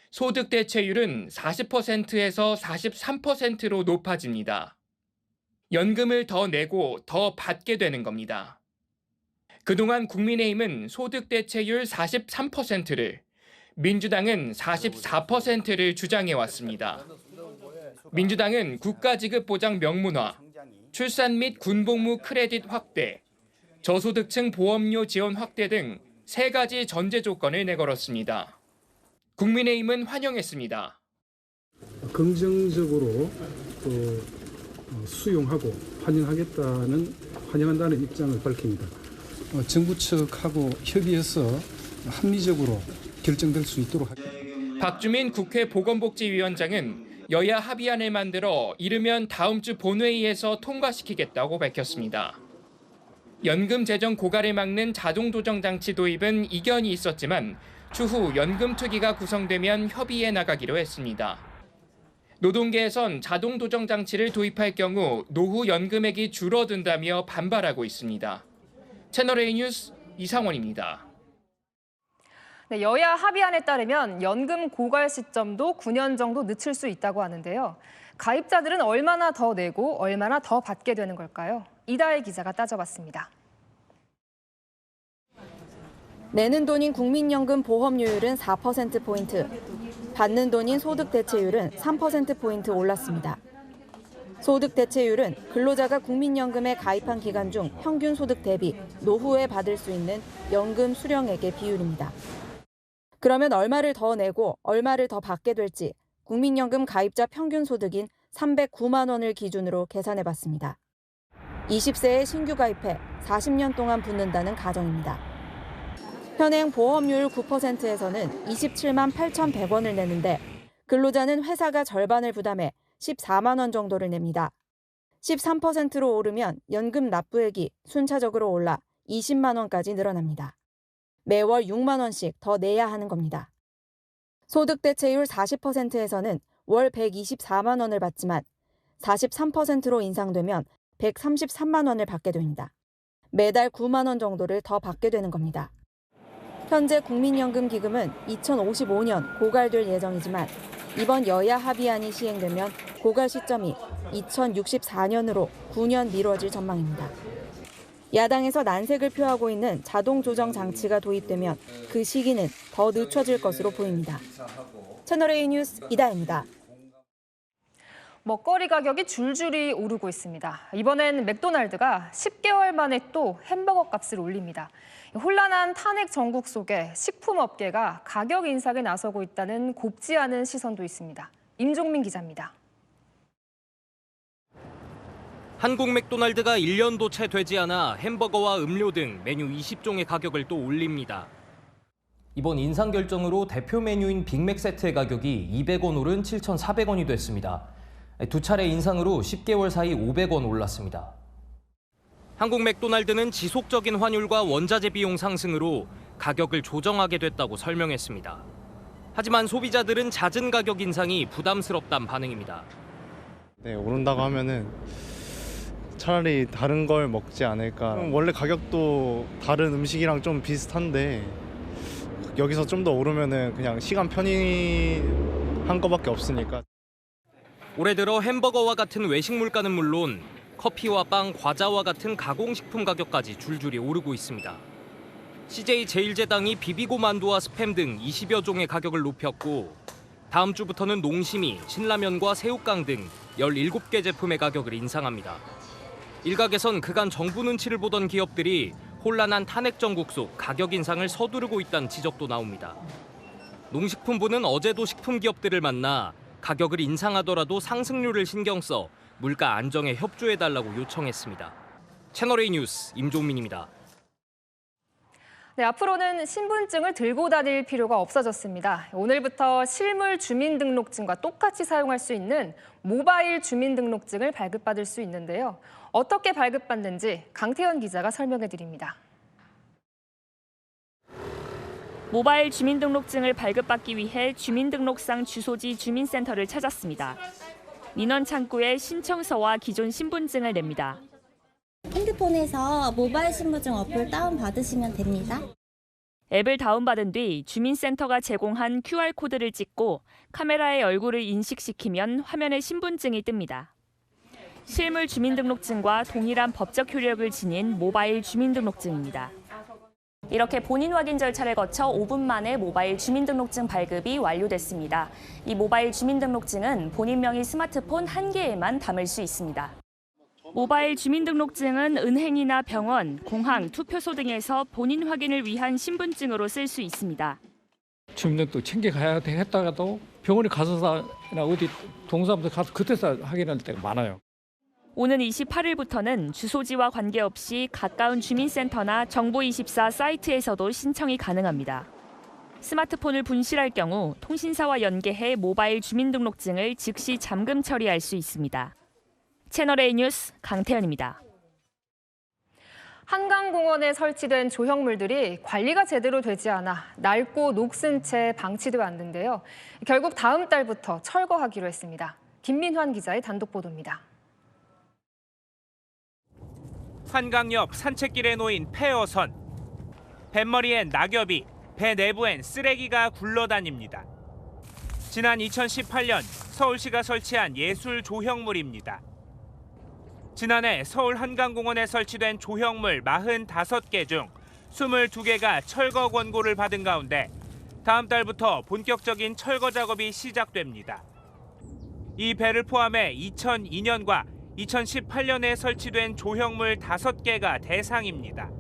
소득 대체율은 40%에서 43%로 높아집니다. 연금을 더 내고 더 받게 되는 겁니다. 그동안 국민의힘은 소득 대체율 43%를, 민주당은 44%를 주장해왔습니다. 민주당은 국가지급보장 명문화, 출산 및 군복무 크레딧 확대, 저소득층 보험료 지원 확대 등 3가지 전제 조건을 내걸었습니다. 국민의힘은 환영했습니다. 긍정적으로 수용하고 환영한다는 입장을 밝힙니다. 정부 측하고 협의해서 합리적으로 결정될 수 있도록 하겠습니다. 박주민 국회 보건복지위원장은 여야 합의안을 만들어 이르면 다음 주 본회의에서 통과시키겠다고 밝혔습니다. 연금 재정 고갈을 막는 자동 조정 장치 도입은 이견이 있었지만 추후 연금 투기가 구성되면 협의해 나가기로 했습니다. 노동계에선 자동 조정 장치를 도입할 경우 노후 연금액이 줄어든다며 반발하고 있습니다. 채널A 뉴스 이상원입니다. 네, 여야 합의안에 따르면 연금 고갈 시점도 9년 정도 늦출 수 있다고 하는데요. 가입자들은 얼마나 더 내고 얼마나 더 받게 되는 걸까요? 이다혜 기자가 따져봤습니다. 내는 돈인 국민연금 보험료율은 4%포인트, 받는 돈인 소득 대체율은 3%포인트 올랐습니다. 소득 대체율은 근로자가 국민연금에 가입한 기간 중 평균 소득 대비 노후에 받을 수 있는 연금 수령액의 비율입니다. 그러면 얼마를 더 내고 얼마를 더 받게 될지 국민연금 가입자 평균 소득인 309만 원을 기준으로 계산해봤습니다. 20세에 신규 가입해 40년 동안 붙는다는 가정입니다. 현행 보험료율 9%에서는 27만 8,100원을 내는데 근로자는 회사가 절반을 부담해 14만 원 정도를 냅니다. 13%로 오르면 연금 납부액이 순차적으로 올라 20만 원까지 늘어납니다. 매월 6만 원씩 더 내야 하는 겁니다. 소득 대체율 40%에서는 월 124만 원을 받지만 43%로 인상되면 133만 원을 받게 됩니다. 매달 9만 원 정도를 더 받게 되는 겁니다. 현재 국민연금 기금은 2055년 고갈될 예정이지만 이번 여야 합의안이 시행되면 고갈 시점이 2064년으로 9년 미뤄질 전망입니다. 야당에서 난색을 표하고 있는 자동 조정 장치가 도입되면 그 시기는 더 늦춰질 것으로 보입니다. 채널A 뉴스 이다혜입니다. 먹거리 가격이 줄줄이 오르고 있습니다. 이번엔 맥도날드가 10개월 만에 또 햄버거 값을 올립니다. 혼란한 탄핵 전국 속에 식품업계가 가격 인상에 나서고 있다는 곱지 않은 시선도 있습니다. 임종민 기자입니다. 한국 맥도날드가 1년도 채 되지 않아 햄버거와 음료 등 메뉴 20종의 가격을 또 올립니다. 이번 인상 결정으로 대표 메뉴인 빅맥 세트의 가격이 200원 오른 7,400원이 됐습니다. 두 차례 인상으로 10개월 사이 500원 올랐습니다. 한국 맥도날드는 지속적인 환율과 원자재 비용 상승으로 가격을 조정하게 됐다고 설명했습니다. 하지만 소비자들은 잦은 가격 인상이 부담스럽다는 반응입니다. 네, 오른다고 하면은 차라리 다른 걸 먹지 않을까. 원래 가격도 다른 음식이랑 좀 비슷한데 여기서 좀 더 오르면은 그냥 시간 편의한 거밖에 없으니까. 올해 들어 햄버거와 같은 외식 물가는 물론 커피와 빵, 과자와 같은 가공식품 가격까지 줄줄이 오르고 있습니다. CJ제일제당이 비비고 만두와 스팸 등 20여 종의 가격을 높였고 다음 주부터는 농심이 신라면과 새우깡 등 17개 제품의 가격을 인상합니다. 일각에선 그간 정부 눈치를 보던 기업들이 혼란한 탄핵 정국 속 가격 인상을 서두르고 있다는 지적도 나옵니다. 농식품부는 어제도 식품 기업들을 만나 가격을 인상하더라도 상승률을 신경 써 물가 안정에 협조해달라고 요청했습니다. 채널A 뉴스 임종민입니다. 네, 앞으로는 신분증을 들고 다닐 필요가 없어졌습니다. 오늘부터 실물 주민등록증과 똑같이 사용할 수 있는 모바일 주민등록증을 발급받을 수 있는데요. 어떻게 발급받는지 강태현 기자가 설명해 드립니다. 모바일 주민등록증을 발급받기 위해 주민등록상 주소지 주민센터를 찾았습니다. 민원 창구에 신청서와 기존 신분증을 냅니다. 핸드폰에서 모바일 신분증 어플 다운받으시면 됩니다. 앱을 다운받은 뒤 주민센터가 제공한 QR코드를 찍고 카메라에 얼굴을 인식시키면 화면에 신분증이 뜹니다. 실물 주민등록증과 동일한 법적 효력을 지닌 모바일 주민등록증입니다. 이렇게 본인 확인 절차를 거쳐 5분 만에 모바일 주민등록증 발급이 완료됐습니다. 이 모바일 주민등록증은 본인 명의 스마트폰 한 개에만 담을 수 있습니다. 모바일 주민등록증은 은행이나 병원, 공항, 투표소 등에서 본인 확인을 위한 신분증으로 쓸 수 있습니다. 주민등록도 챙겨가야 했다가도 병원에 가서나 어디 동사무소 가서 그때서 확인할 때가 많아요. 오는 28일부터는 주소지와 관계없이 가까운 주민센터나 정보24 사이트에서도 신청이 가능합니다. 스마트폰을 분실할 경우 통신사와 연계해 모바일 주민등록증을 즉시 잠금 처리할 수 있습니다. 채널A 뉴스 강태현입니다. 한강공원에 설치된 조형물들이 관리가 제대로 되지 않아 낡고 녹슨 채 방치돼 왔는데요. 결국 다음 달부터 철거하기로 했습니다. 김민환 기자의 단독 보도입니다. 한강 옆 산책길에 놓인 폐어선. 뱃머리엔 낙엽이, 배 내부엔 쓰레기가 굴러다닙니다. 지난 2018년 서울시가 설치한 예술 조형물입니다. 지난해 서울 한강공원에 설치된 조형물 45개 중 22개가 철거 권고를 받은 가운데 다음 달부터 본격적인 철거 작업이 시작됩니다. 이 배를 포함해 2002년과 2018년에 설치된 조형물 5개가 대상입니다.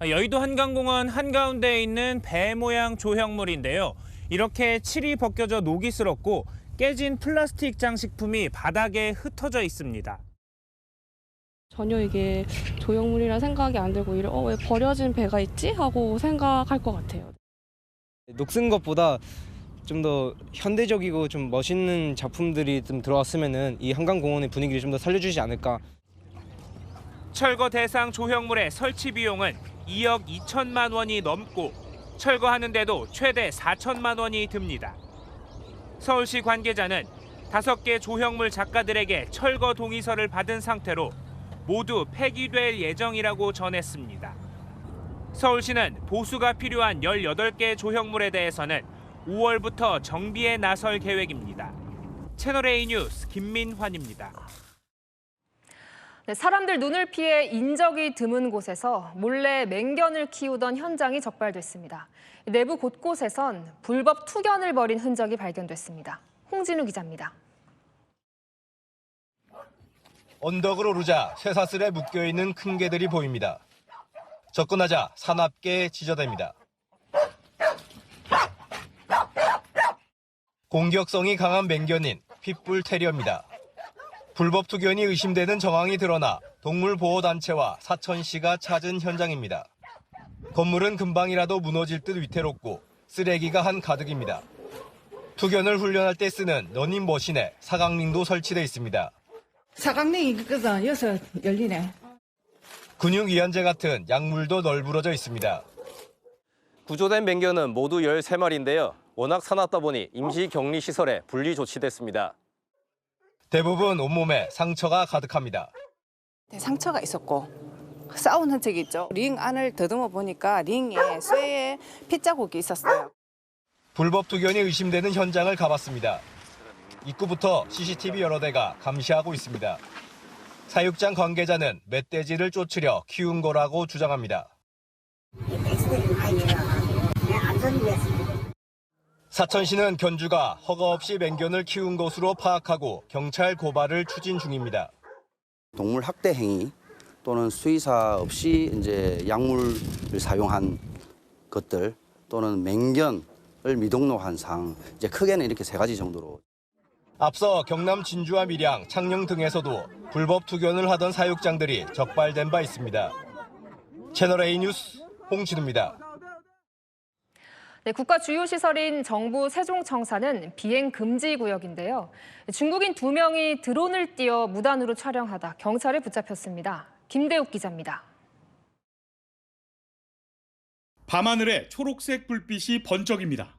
여의도 한강공원 한가운데에 있는 배 모양 조형물인데요. 이렇게 칠이 벗겨져 녹이 슬었고 깨진 플라스틱 장식품이 바닥에 흩어져 있습니다. 전혀 이게 조형물이라 생각이 안 들고 왜 버려진 배가 있지? 하고 생각할 것 같아요. 녹슨 것보다 좀 더 현대적이고 좀 멋있는 작품들이 좀 들어왔으면은 이 한강공원의 분위기를 좀 더 살려주지 않을까. 철거 대상 조형물의 설치 비용은 2억 2천만 원이 넘고 철거하는데도 최대 4천만 원이 듭니다. 서울시 관계자는 5개 조형물 작가들에게 철거 동의서를 받은 상태로 모두 폐기될 예정이라고 전했습니다. 서울시는 보수가 필요한 18개 조형물에 대해서는 5월부터 정비에 나설 계획입니다. 채널A 뉴스 김민환입니다. 네, 사람들 눈을 피해 인적이 드문 곳에서 몰래 맹견을 키우던 현장이 적발됐습니다. 내부 곳곳에선 불법 투견을 벌인 흔적이 발견됐습니다. 홍진우 기자입니다. 언덕을 오르자 쇠사슬에 묶여있는 큰 개들이 보입니다. 접근하자 사납게 짖어댑니다. 공격성이 강한 맹견인 핏불 테리어입니다. 불법 투견이 의심되는 정황이 드러나 동물보호단체와 사천시가 찾은 현장입니다. 건물은 금방이라도 무너질 듯 위태롭고 쓰레기가 한가득입니다. 투견을 훈련할 때 쓰는 러닝머신에 사각링도 설치돼 있습니다. 사각링이 있거든. 여기서 열리네. 근육이완제 같은 약물도 널브러져 있습니다. 구조된 맹견은 모두 13마리인데요. 워낙 사납다 보니 임시격리시설에 분리 조치됐습니다. 대부분 온몸에 상처가 가득합니다. 상처가 있었고 싸운 흔적이 있죠. 링 안을 더듬어 보니까 링에 쇠에 핏자국이 있었어요. 불법 투견이 의심되는 현장을 가봤습니다. 입구부터 CCTV 여러 대가 감시하고 있습니다. 사육장 관계자는 멧돼지를 쫓으려 키운 거라고 주장합니다. 사천시는 견주가 허가 없이 맹견을 키운 것으로 파악하고 경찰 고발을 추진 중입니다. 동물 학대 행위 또는 수의사 없이 이제 약물을 사용한 것들 또는 맹견을 미등록한 사항, 이제 크게는 이렇게 3가지 정도로. 앞서 경남 진주와 밀양, 창녕 등에서도 불법 투견을 하던 사육장들이 적발된 바 있습니다. 채널A 뉴스 홍진우입니다. 네, 국가 주요 시설인 정부 세종청사는 비행 금지 구역인데요. 중국인 2명이 드론을 띄워 무단으로 촬영하다 경찰에 붙잡혔습니다. 김대욱 기자입니다. 밤하늘에 초록색 불빛이 번쩍입니다.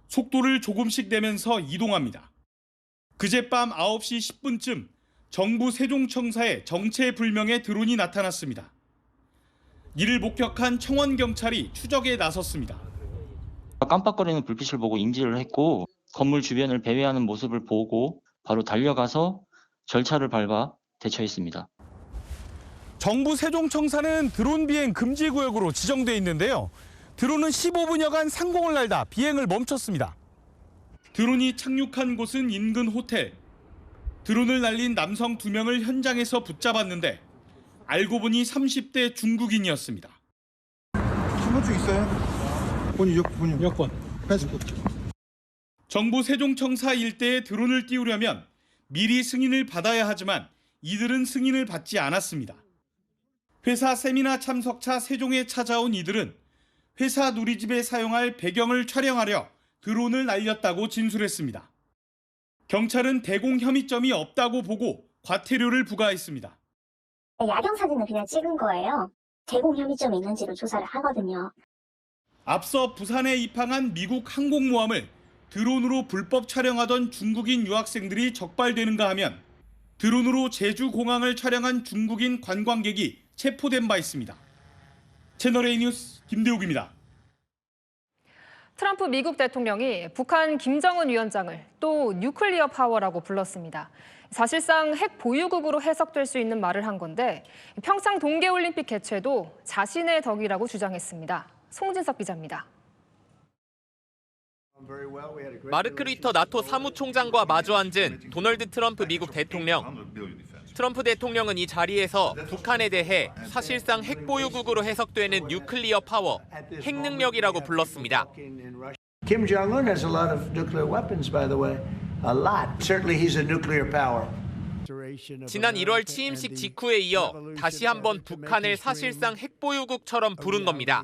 속도를 조금씩 내면서 이동합니다. 그젯밤 9시 10분쯤 정부 세종청사에 정체불명의 드론이 나타났습니다. 이를 목격한 청원경찰이 추적에 나섰습니다. 깜빡거리는 불빛을 보고 인지를 했고 건물 주변을 배회하는 모습을 보고 바로 달려가서 절차를 밟아 대처했습니다. 정부 세종청사는 드론 비행 금지 구역으로 지정돼 있는데요. 드론은 15분여간 상공을 날다 비행을 멈췄습니다. 드론이 착륙한 곳은 인근 호텔. 드론을 날린 남성 2명을 현장에서 붙잡았는데 알고 보니 30대 중국인이었습니다. 신분증 있어요? 여권. 패스포트. 정부 세종청사 일대에 드론을 띄우려면 미리 승인을 받아야 하지만 이들은 승인을 받지 않았습니다. 회사 세미나 참석차 세종에 찾아온 이들은 회사 누리집에 사용할 배경을 촬영하려 드론을 날렸다고 진술했습니다. 경찰은 대공 혐의점이 없다고 보고 과태료를 부과했습니다. 야경 사진을 그냥 찍은 거예요. 대공 혐의점이 있는지를 조사를 하거든요. 앞서 부산에 입항한 미국 항공모함을 드론으로 불법 촬영하던 중국인 유학생들이 적발되는가 하면 드론으로 제주공항을 촬영한 중국인 관광객이 체포된 바 있습니다. 채널A 뉴스 김대욱입니다. 트럼프 미국 대통령이 북한 김정은 위원장을 또 뉴클리어 파워라고 불렀습니다. 사실상 핵 보유국으로 해석될 수 있는 말을 한 건데 평창 동계올림픽 개최도 자신의 덕이라고 주장했습니다. 송진석 기자입니다. 마르크 리터 나토 사무총장과 마주 앉은 도널드 트럼프 미국 대통령. 트럼프 대통령은 이 자리에서 북한에 대해 사실상 핵보유국으로 해석되는 뉴클리어 파워, 핵 능력이라고 불렀습니다. Kim Jong-un has a lot of nuclear weapons, by the way. A lot. Certainly he's a nuclear power. 지난 1월 취임식 직후에 이어 다시 한번 북한을 사실상 핵보유국처럼 부른 겁니다.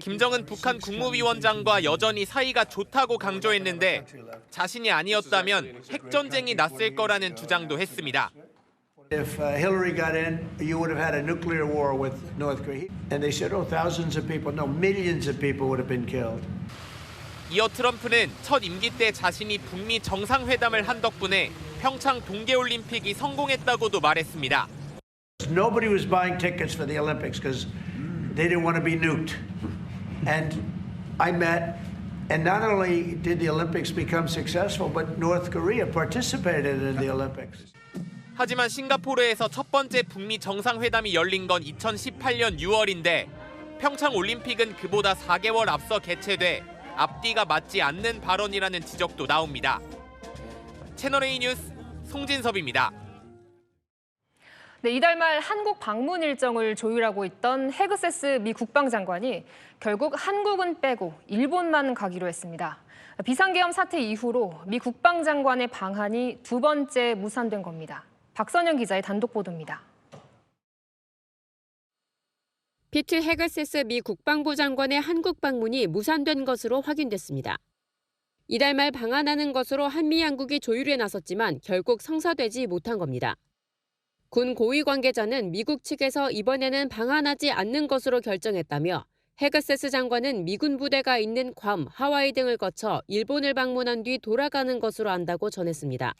김정은 북한 국무위원장과 여전히 사이가 좋다고 강조했는데 자신이 아니었다면 핵전쟁이 났을 거라는 주장도 했습니다. If Hillary got in, you would have had a nuclear war with North Korea. And they said, oh, thousands of people, no, millions of people would have been killed. 이어 트럼프는 첫 임기 때 자신이 북미 정상회담을 한 덕분에 평창 동계올림픽이 성공했다고도 말했습니다. Nobody was buying tickets for the Olympics because they didn't want to be nuked. And I met, and not only did the Olympics become successful, but North Korea participated in the Olympics. 하지만 싱가포르에서 첫 번째 북미 정상회담이 열린 건 2018년 6월인데 평창 올림픽은 그보다 4개월 앞서 개최돼 앞뒤가 맞지 않는 발언이라는 지적도 나옵니다. 채널A 뉴스 송진섭입니다. 네, 이달 말 한국 방문 일정을 조율하고 있던 헤그세스 미 국방장관이 결국 한국은 빼고 일본만 가기로 했습니다. 비상계엄 사태 이후로 미 국방장관의 방한이 2번째 무산된 겁니다. 박선영 기자의 단독 보도입니다. 피트 헤그세스 미 국방부 장관의 한국 방문이 무산된 것으로 확인됐습니다. 이달 말 방한하는 것으로 한미 양국이 조율에 나섰지만 결국 성사되지 못한 겁니다. 군 고위 관계자는 미국 측에서 이번에는 방한하지 않는 것으로 결정했다며 헤그세스 장관은 미군 부대가 있는 괌, 하와이 등을 거쳐 일본을 방문한 뒤 돌아가는 것으로 안다고 전했습니다.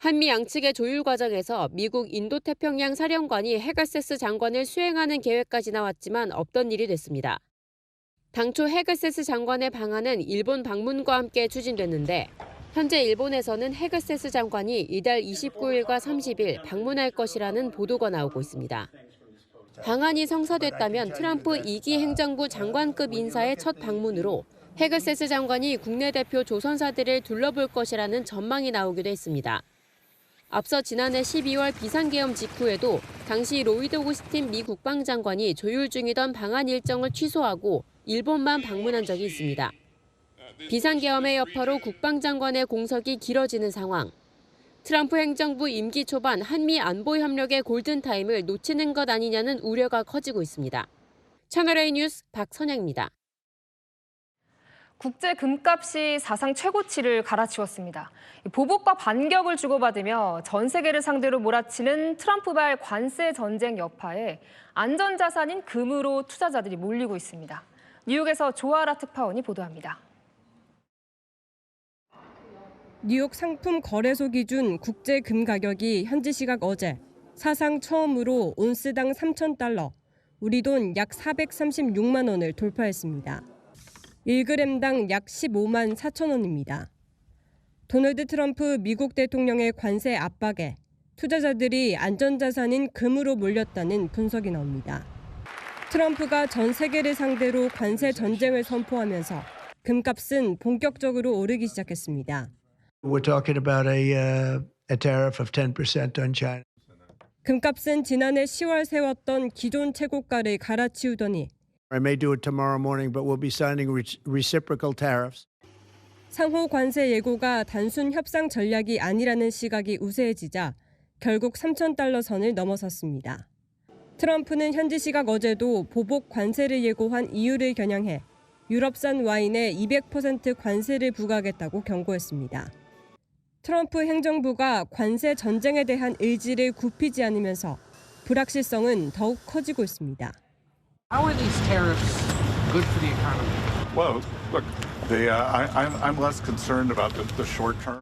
한미 양측의 조율 과정에서 미국 인도태평양 사령관이 헤그세스 장관을 수행하는 계획까지 나왔지만 없던 일이 됐습니다. 당초 헤그세스 장관의 방한은 일본 방문과 함께 추진됐는데 현재 일본에서는 헤그세스 장관이 이달 29일과 30일 방문할 것이라는 보도가 나오고 있습니다. 방한이 성사됐다면 트럼프 2기 행정부 장관급 인사의 첫 방문으로 헤그세스 장관이 국내 대표 조선사들을 둘러볼 것이라는 전망이 나오기도 했습니다. 앞서 지난해 12월 비상계엄 직후에도 당시 로이드 오스틴 미 국방장관이 조율 중이던 방한 일정을 취소하고 일본만 방문한 적이 있습니다. 비상계엄의 여파로 국방장관의 공석이 길어지는 상황. 트럼프 행정부 임기 초반 한미 안보 협력의 골든타임을 놓치는 것 아니냐는 우려가 커지고 있습니다. 채널A 뉴스 박선영입니다. 국제 금값이 사상 최고치를 갈아치웠습니다. 보복과 반격을 주고받으며 전 세계를 상대로 몰아치는 트럼프발 관세 전쟁 여파에 안전자산인 금으로 투자자들이 몰리고 있습니다. 뉴욕에서 조아라 특파원이 보도합니다. 뉴욕 상품 거래소 기준 국제 금 가격이 현지 시각 어제 사상 처음으로 온스당 3,000달러, 우리 돈 약 436만 원을 돌파했습니다. 1g당 약 15만 4천 원입니다. 도널드 트럼프 미국 대통령의 관세 압박에 투자자들이 안전자산인 금으로 몰렸다는 분석이 나옵니다. 트럼프가 전 세계를 상대로 관세 전쟁을 선포하면서 금값은 본격적으로 오르기 시작했습니다. We're talking about a tariff of 10% on China. 금값은 지난해 10월 세웠던 기존 최고가를 갈아치우더니 I may do it tomorrow morning, but we'll be signing reciprocal tariffs. 상호 관세 예고가 단순 협상 전략이 아니라는 시각이 우세해지자 결국 3,000달러 선을 넘어섰습니다. 트럼프는 현지 시각 어제도 보복 관세를 예고한 이유를 겨냥해 유럽산 와인에 200% 관세를 부과하겠다고 경고했습니다. 트럼프 행정부가 관세 전쟁에 대한 의지를 굽히지 않으면서 불확실성은 더욱 커지고 있습니다. How are these tariffs good for the economy? Well, look, I'm less concerned about the short term.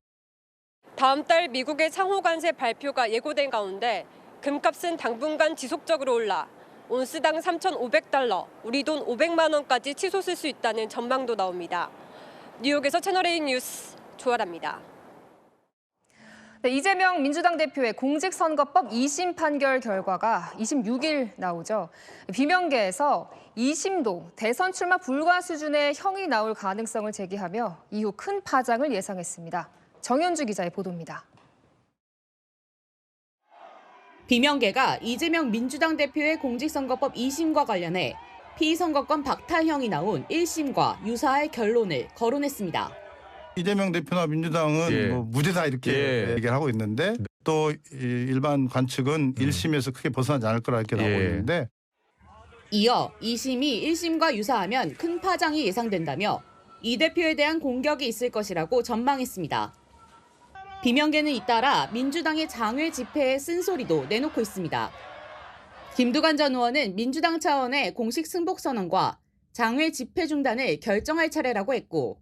다음 달 미국의 상호 관세 발표가 예고된 가운데 금값은 당분간 지속적으로 올라 온스당 3,500달러, 우리 돈 500만 원까지 치솟을 수 있다는 전망도 나옵니다. 뉴욕에서 채널A 뉴스 조아라입니다. 네, 이재명 민주당 대표의 공직선거법 2심 판결 결과가 26일 나오죠. 비명계에서 2심도 대선 출마 불가 수준의 형이 나올 가능성을 제기하며 이후 큰 파장을 예상했습니다. 정현주 기자의 보도입니다. 비명계가 이재명 민주당 대표의 공직선거법 2심과 관련해 피선거권 박탈형이 나온 1심과 유사할 결론을 거론했습니다. 이재명 대표나 민주당은 뭐 무죄다 이렇게 얘기를 하고 있는데 또 일반 관측은 1심에서 크게 벗어나지 않을 거라 이렇게 나오고 있는데 이어 2심이 1심과 유사하면 큰 파장이 예상된다며 이 대표에 대한 공격이 있을 것이라고 전망했습니다. 비명계는 잇따라 민주당의 장외 집회에 쓴소리도 내놓고 있습니다. 김두관 전 의원은 민주당 차원의 공식 승복선언과 장외 집회 중단을 결정할 차례라고 했고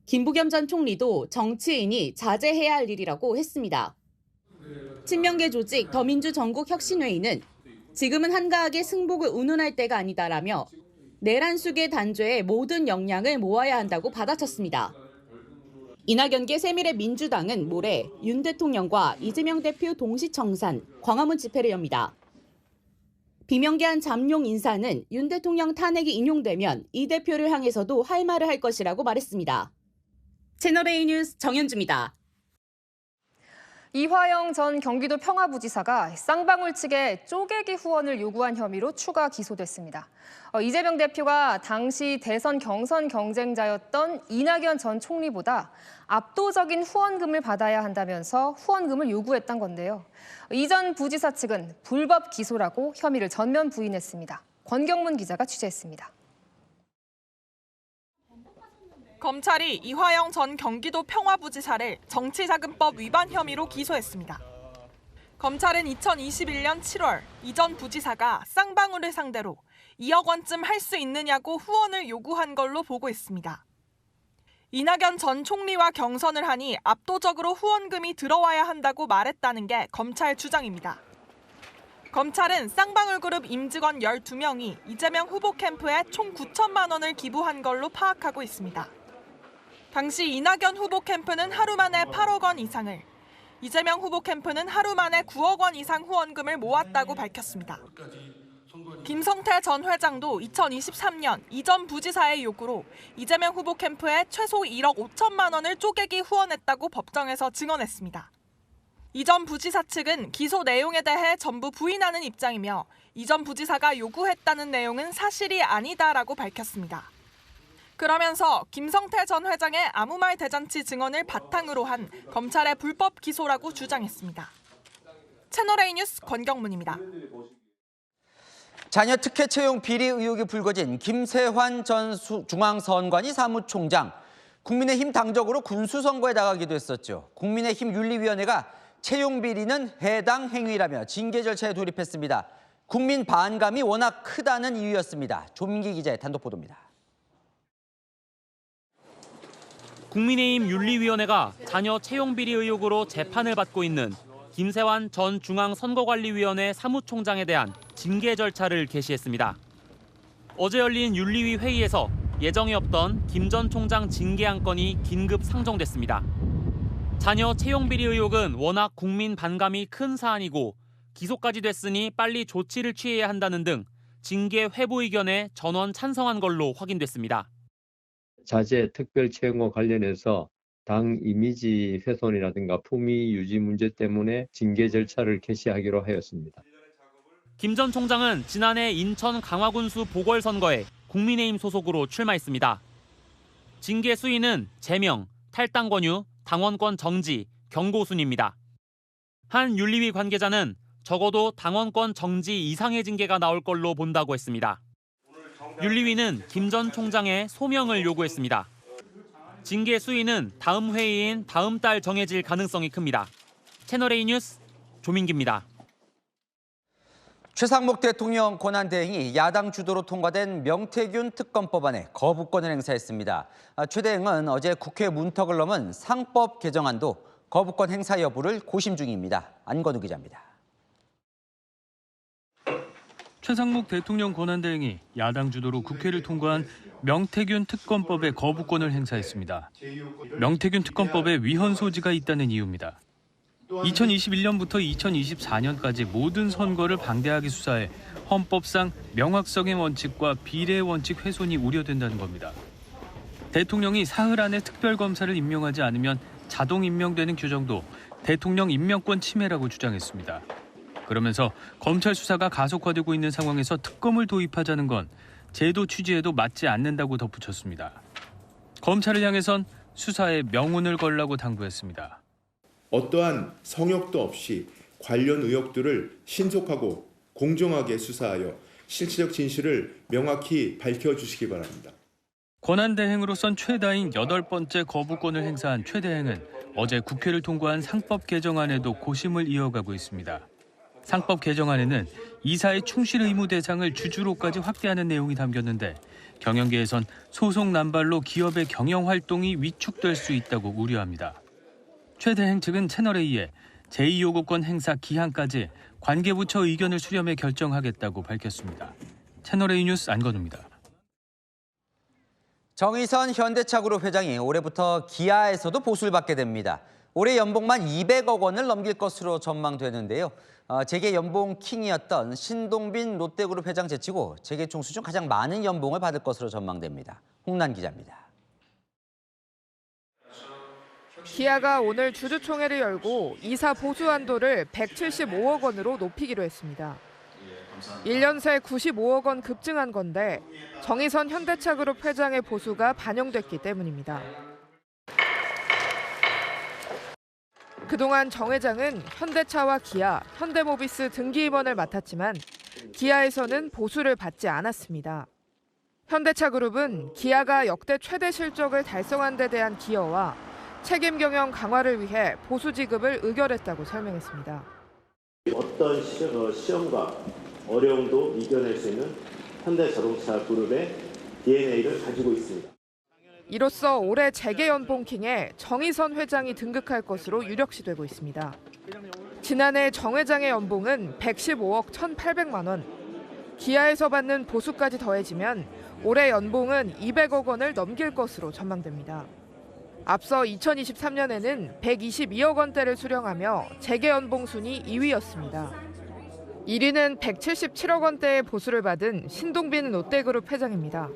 김부겸 전 총리도 정치인이 자제해야 할 일이라고 했습니다. 친명계 조직 더민주 전국혁신회의는 지금은 한가하게 승복을 운운할 때가 아니다라며 내란숙의 단죄에 모든 역량을 모아야 한다고 받아쳤습니다. 이낙연계 세밀의 민주당은 모레 윤 대통령과 이재명 대표 동시청산 광화문 집회를 엽니다. 비명계 한 잠룡 인사는 윤 대통령 탄핵이 인용되면 이 대표를 향해서도 할 말을 할 것이라고 말했습니다. 채널A 뉴스 정현주입니다. 이화영 전 경기도 평화부지사가 쌍방울 측에 쪼개기 후원을 요구한 혐의로 추가 기소됐습니다. 이재명 대표가 당시 대선 경선 경쟁자였던 이낙연 전 총리보다 압도적인 후원금을 받아야 한다면서 후원금을 요구했던 건데요. 이 전 부지사 측은 불법 기소라고 혐의를 전면 부인했습니다. 권경문 기자가 취재했습니다. 검찰이 이화영 전 경기도 평화부지사를 정치자금법 위반 혐의로 기소했습니다. 검찰은 2021년 7월 이 전 부지사가 쌍방울을 상대로 2억 원쯤 할 수 있느냐고 후원을 요구한 걸로 보고 있습니다. 이낙연 전 총리와 경선을 하니 압도적으로 후원금이 들어와야 한다고 말했다는 게 검찰 주장입니다. 검찰은 쌍방울그룹 임직원 12명이 이재명 후보 캠프에 총 9천만 원을 기부한 걸로 파악하고 있습니다. 당시 이낙연 후보 캠프는 하루 만에 8억 원 이상을, 이재명 후보 캠프는 하루 만에 9억 원 이상 후원금을 모았다고 밝혔습니다. 김성태 전 회장도 2023년 이 전 부지사의 요구로 이재명 후보 캠프에 최소 1억 5천만 원을 쪼개기 후원했다고 법정에서 증언했습니다. 이 전 부지사 측은 기소 내용에 대해 전부 부인하는 입장이며 이 전 부지사가 요구했다는 내용은 사실이 아니다라고 밝혔습니다. 그러면서 김성태 전 회장의 아무 말 대잔치 증언을 바탕으로 한 검찰의 불법 기소라고 주장했습니다. 채널A 뉴스 권경문입니다. 자녀 특혜 채용 비리 의혹이 불거진 김세환 전 중앙선관위 사무총장. 국민의힘 당적으로 군수선거에 나가기도 했었죠. 국민의힘 윤리위원회가 채용 비리는 해당 행위라며 징계 절차에 돌입했습니다. 국민 반감이 워낙 크다는 이유였습니다. 조민기 기자의 단독 보도입니다. 국민의힘 윤리위원회가 자녀 채용 비리 의혹으로 재판을 받고 있는 김세환 전 중앙선거관리위원회 사무총장에 대한 징계 절차를 개시했습니다. 어제 열린 윤리위 회의에서 예정이 없던 김 전 총장 징계 안건이 긴급 상정됐습니다. 자녀 채용 비리 의혹은 워낙 국민 반감이 큰 사안이고 기소까지 됐으니 빨리 조치를 취해야 한다는 등 징계 회부 의견에 전원 찬성한 걸로 확인됐습니다. 자재 특별 채용과 관련해서 당 이미지 훼손이라든가 품위 유지 문제 때문에 징계 절차를 개시하기로 하였습니다. 김 전 총장은 지난해 인천 강화군수 보궐선거에 국민의힘 소속으로 출마했습니다. 징계 수위는 제명, 탈당 권유, 당원권 정지, 경고 순입니다. 한 윤리위 관계자는 적어도 당원권 정지 이상의 징계가 나올 걸로 본다고 했습니다. 윤리위는 김 전 총장의 소명을 요구했습니다. 징계 수위는 다음 회의인 다음 달 정해질 가능성이 큽니다. 채널A 뉴스 조민기입니다. 최상목 대통령 권한대행이 야당 주도로 통과된 명태균 특검법안에 거부권을 행사했습니다. 최 대행은 어제 국회 문턱을 넘은 상법 개정안도 거부권 행사 여부를 고심 중입니다. 안건우 기자입니다. 최상목 대통령 권한대행이 야당 주도로 국회를 통과한 명태균 특검법에 거부권을 행사했습니다. 명태균 특검법에 위헌 소지가 있다는 이유입니다. 2021년부터 2024년까지 모든 선거를 방대하게 수사해 헌법상 명확성의 원칙과 비례의 원칙 훼손이 우려된다는 겁니다. 대통령이 사흘 안에 특별검사를 임명하지 않으면 자동 임명되는 규정도 대통령 임명권 침해라고 주장했습니다. 그러면서 검찰 수사가 가속화되고 있는 상황에서 특검을 도입하자는 건 제도 취지에도 맞지 않는다고 덧붙였습니다. 검찰을 향해선 수사에 명운을 걸라고 당부했습니다. 어떠한 성역도 없이 관련 의혹들을 신속하고 공정하게 수사하여 실체적 진실을 명확히 밝혀주시기 바랍니다. 권한대행으로선 최다인 8번째 거부권을 행사한 최 대행은 어제 국회를 통과한 상법 개정안에도 고심을 이어가고 있습니다. 상법 개정안에는 이사의 충실 의무 대상을 주주로까지 확대하는 내용이 담겼는데 경영계에선 소송 남발로 기업의 경영 활동이 위축될 수 있다고 우려합니다. 최 대행 측은 채널A에 제2요구권 행사 기한까지 관계부처 의견을 수렴해 결정하겠다고 밝혔습니다. 채널A 뉴스 안건우입니다. 정의선 현대차그룹 회장이 올해부터 기아에서도 보수를 받게 됩니다. 올해 연봉만 200억 원을 넘길 것으로 전망되는데요. 재계 연봉 킹이었던 신동빈 롯데그룹 회장 제치고 재계 총수 중 가장 많은 연봉을 받을 것으로 전망됩니다. 홍란 기자입니다. 기아가 오늘 주주총회를 열고 이사 보수 한도를 175억 원으로 높이기로 했습니다. 1년 새 95억 원 급증한 건데 정의선 현대차그룹 회장의 보수가 반영됐기 때문입니다. 그동안 정 회장은 현대차와 기아, 현대모비스 등기임원을 맡았지만 기아에서는 보수를 받지 않았습니다. 현대차그룹은 기아가 역대 최대 실적을 달성한 데 대한 기여와 책임 경영 강화를 위해 보수 지급을 의결했다고 설명했습니다. 어떤 시험과 어려움도 이겨낼 수 있는 현대자동차 그룹의 DNA를 가지고 있습니다. 이로써 올해 재계 연봉킹에 정의선 회장이 등극할 것으로 유력시되고 있습니다. 지난해 정 회장의 연봉은 115억 1,800만 원. 기아에서 받는 보수까지 더해지면 올해 연봉은 200억 원을 넘길 것으로 전망됩니다. 앞서 2023년에는 122억 원대를 수령하며 재계 연봉 순위 2위였습니다. 1위는 177억 원대의 보수를 받은 신동빈 롯데그룹 회장입니다.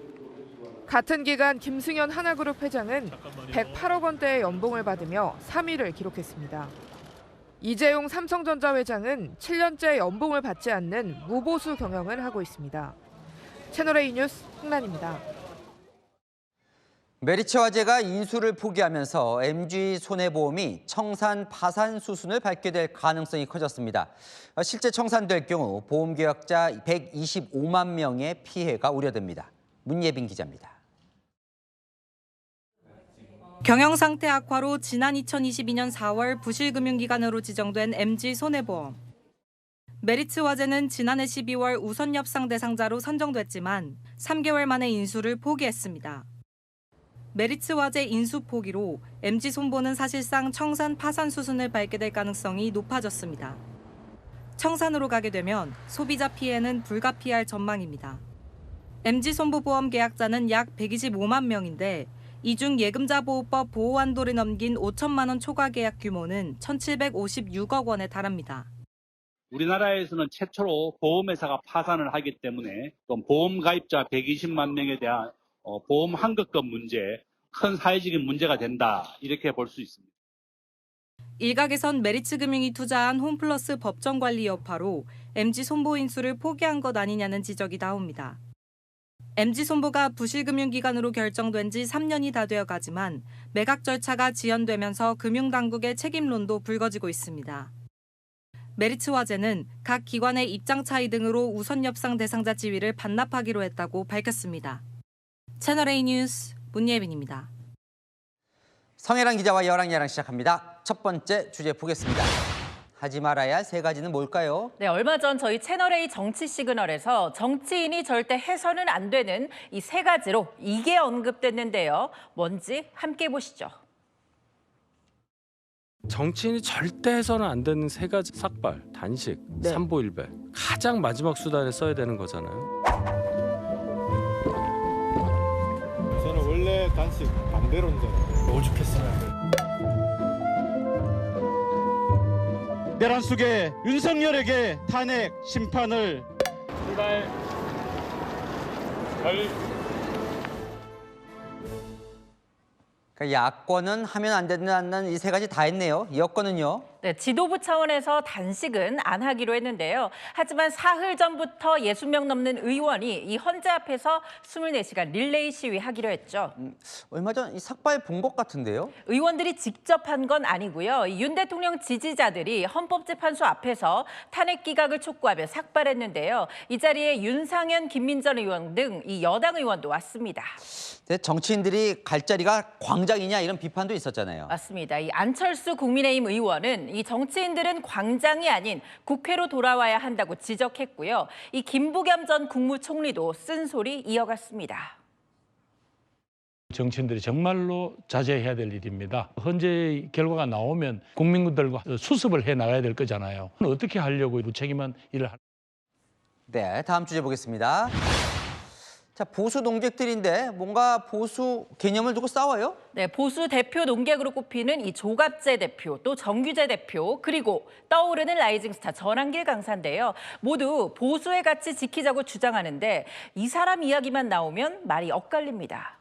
같은 기간 김승현 하나그룹 회장은 108억 원대의 연봉을 받으며 3위를 기록했습니다. 이재용 삼성전자 회장은 7년째 연봉을 받지 않는 무보수 경영을 하고 있습니다. 채널A 뉴스 홍란입니다. 메리츠 화재가 인수를 포기하면서 MG손해보험이 청산 파산 수순을 밟게 될 가능성이 커졌습니다. 실제 청산될 경우 보험계약자 125만 명의 피해가 우려됩니다. 문예빈 기자입니다. 경영 상태 악화로 지난 2022년 4월 부실금융기관으로 지정된 MG손해보험. 메리츠 화재는 지난해 12월 우선협상 대상자로 선정됐지만 3개월 만에 인수를 포기했습니다. 메리츠 화재 인수 포기로 MG손보는 사실상 청산 파산 수순을 밟게 될 가능성이 높아졌습니다. 청산으로 가게 되면 소비자 피해는 불가피할 전망입니다. MG손보 보험 계약자는 약 125만 명인데 이 중 예금자 보호법 보호 한도를 넘긴 5천만 원 초과 계약 규모는 1,756억 원에 달합니다. 우리나라에서는 최초로 보험회사가 파산을 하기 때문에 보험 가입자 120만 명에 대한 보험 환급금 문제, 큰 사회적인 문제가 된다, 이렇게 볼 수 있습니다. 일각에선 메리츠금융이 투자한 홈플러스 법정관리 여파로 MG손보 인수를 포기한 것 아니냐는 지적이 나옵니다. MG손보가 부실금융기관으로 결정된 지 3년이 다 되어 가지만 매각 절차가 지연되면서 금융당국의 책임론도 불거지고 있습니다. 메리츠 화재는 각 기관의 입장 차이 등으로 우선협상 대상자 지위를 반납하기로 했다고 밝혔습니다. 채널A 뉴스 문예빈입니다. 성혜랑 기자와 여랑야랑 시작합니다. 첫 번째 주제 보겠습니다. 하지 말아야 할 세 가지는 뭘까요? 네, 얼마 전 저희 채널A 정치 시그널에서 정치인이 절대 해서는 안 되는 이 세 가지로 이게 언급됐는데요. 뭔지 함께 보시죠. 정치인이 절대 해서는 안 되는 세 가지: 삭발, 단식, 삼보일배. 가장 마지막 수단에 써야 되는 거잖아요. 저는 원래 단식 반대론자예요. 오죽했어요. 내란 속에 윤석열에게 탄핵 심판을 출발. 야권은 하면 안 된다는 이 세 가지 다 했네요. 여권은요? 네, 지도부 차원에서 단식은 안 하기로 했는데요. 하지만 사흘 전부터 60명 넘는 의원이 이 헌재 앞에서 24시간 릴레이 시위하기로 했죠. 얼마 전 이 삭발 본 것 같은데요? 의원들이 직접 한 건 아니고요. 윤 대통령 지지자들이 헌법재판소 앞에서 탄핵 기각을 촉구하며 삭발했는데요. 이 자리에 윤상현, 김민전 의원 등 이 여당 의원도 왔습니다. 네, 정치인들이 갈 자리가 광장이냐 이런 비판도 있었잖아요. 맞습니다. 이 안철수 국민의힘 의원은 이 정치인들은 광장이 아닌 국회로 돌아와야 한다고 지적했고요. 이 김부겸 전 국무총리도 쓴소리 이어갔습니다. 정치인들이 정말로 자제해야 될 일입니다. 헌재 결과가 나오면 국민들과 수습을 해 나가야 될 거잖아요. 어떻게 하려고 무책임한 일을 네, 다음 주제 보겠습니다. 자, 보수 농객들인데 뭔가 보수 개념을 두고 싸워요? 네, 보수 대표 농객으로 꼽히는 이 조갑재 대표, 또 정규재 대표, 그리고 떠오르는 라이징 스타 전한길 강사인데요. 모두 보수의 가치 지키자고 주장하는데 이 사람 이야기만 나오면 말이 엇갈립니다.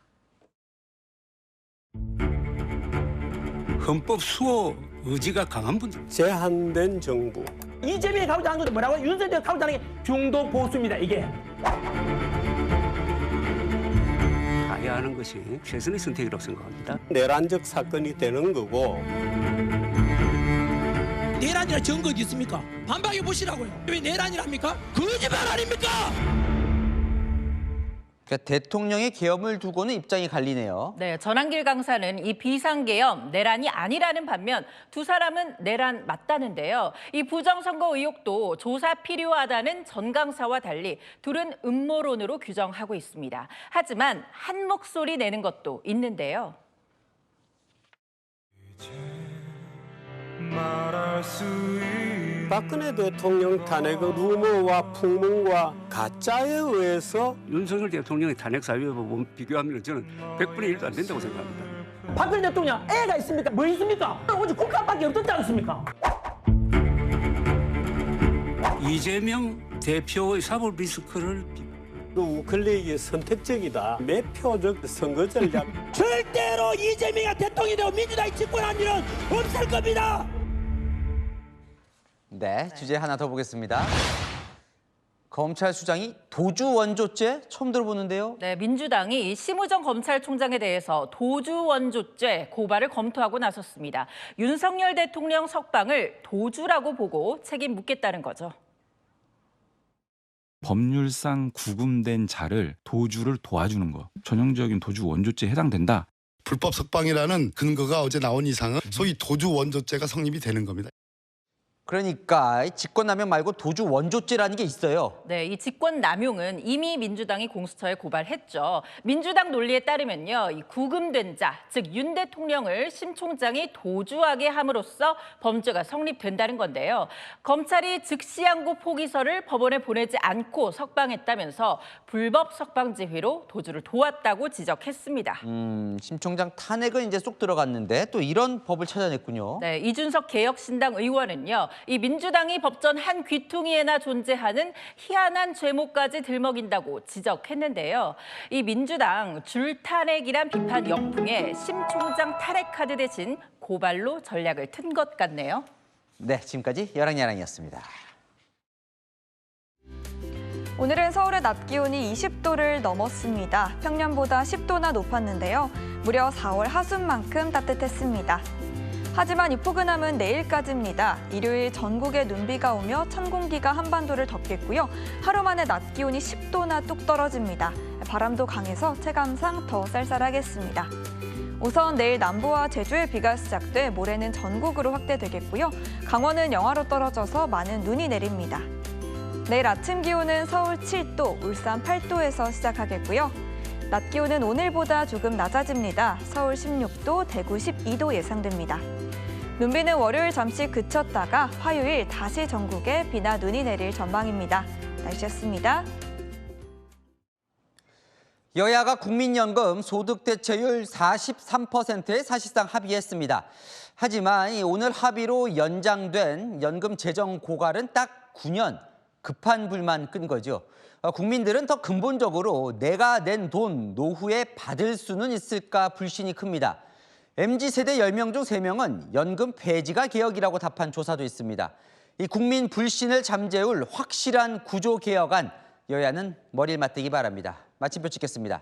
헌법 수호 의지가 강한 분들. 제한된 정부. 이재명이 가고자 하는 것도 뭐라고? 윤석열이 가고자 하는 게 중도 보수입니다, 이게. 가야 하는 것이 최선의 선택이라고 생각합니다. 내란적 사건이 되는 거고. 내란이라 증거 어디 있습니까? 반박해 보시라고요. 왜 내란이랍니까? 거짓말 아닙니까? 그러니까 대통령의 계엄을 두고는 입장이 갈리네요. 네, 전한길 강사는 이 비상계엄, 내란이 아니라는 반면 두 사람은 내란 맞다는데요. 이 부정선거 의혹도 조사 필요하다는 전 강사와 달리 둘은 음모론으로 규정하고 있습니다. 하지만 한 목소리 내는 것도 있는데요. 박근혜 대통령 탄핵의 루머와 풍문과 가짜에 의해서 윤석열 대통령의 탄핵 사유와 비교하면 저는 100분의 1도 안 된다고 생각합니다. 박근혜 대통령 애가 있습니까? 뭐 있습니까? 오직 국가밖에 없었지 않습니까? 이재명 대표의 사법 리스크를 우클릭이 선택적이다. 매표적 선거 전략. 절대로 이재명이 대통령이 되고 민주당이 집권한 일은 없을 겁니다. 네, 주제 하나 더 보겠습니다. 검찰 수장이 도주 원조죄 처음 들어보는데요. 네, 민주당이 심우정 검찰총장에 대해서 도주 원조죄 고발을 검토하고 나섰습니다. 윤석열 대통령 석방을 도주라고 보고 책임 묻겠다는 거죠. 법률상 구금된 자를 도주를 도와주는 거. 전형적인 도주 원조죄에 해당된다. 불법 석방이라는 근거가 어제 나온 이상은 소위 도주 원조죄가 성립이 되는 겁니다. 그러니까 직권남용 말고 도주 원조죄라는 게 있어요. 네, 이 직권남용은 이미 민주당이 공수처에 고발했죠. 민주당 논리에 따르면요, 이 구금된 자, 즉 윤 대통령을 심 총장이 도주하게 함으로써 범죄가 성립된다는 건데요. 검찰이 즉시항고 포기서를 법원에 보내지 않고 석방했다면서 불법 석방 지휘로 도주를 도왔다고 지적했습니다. 심 총장 탄핵은 이제 쏙 들어갔는데 또 이런 법을 찾아냈군요. 네, 이준석 개혁신당 의원은요, 이 민주당이 법전 한 귀퉁이에나 존재하는 희한한 죄목까지 들먹인다고 지적했는데요. 이 민주당 줄탄핵이란 비판 역풍에 심 총장 탄핵 카드 대신 고발로 전략을 튼 것 같네요. 네, 지금까지 여랑야랑이었습니다. 오늘은 서울의 낮 기온이 20도를 넘었습니다. 평년보다 10도나 높았는데요. 무려 4월 하순만큼 따뜻했습니다. 하지만 이 포근함은 내일까지입니다. 일요일 전국에 눈비가 오며 찬 공기가 한반도를 덮겠고요. 하루 만에 낮 기온이 10도나 뚝 떨어집니다. 바람도 강해서 체감상 더 쌀쌀하겠습니다. 우선 내일 남부와 제주에 비가 시작돼 모레는 전국으로 확대되겠고요. 강원은 영하로 떨어져서 많은 눈이 내립니다. 내일 아침 기온은 서울 7도, 울산 8도에서 시작하겠고요. 낮 기온은 오늘보다 조금 낮아집니다. 서울 16도, 대구 12도 예상됩니다. 눈비는 월요일 잠시 그쳤다가 화요일 다시 전국에 비나 눈이 내릴 전망입니다. 날씨였습니다. 여야가 국민연금 소득대체율 43%에 사실상 합의했습니다. 하지만 오늘 합의로 연장된 연금 재정 고갈은 딱 9년, 급한 불만 끈 거죠. 국민들은 더 근본적으로 내가 낸 돈 노후에 받을 수는 있을까 불신이 큽니다. MZ세대 10명 중 3명은 연금 폐지가 개혁이라고 답한 조사도 있습니다. 이 국민 불신을 잠재울 확실한 구조 개혁안, 여야는 머리를 맞대기 바랍니다. 마침표 찍겠습니다.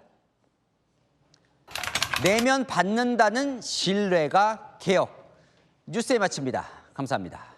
내면 받는다는 신뢰가 개혁. 뉴스에 마칩니다. 감사합니다.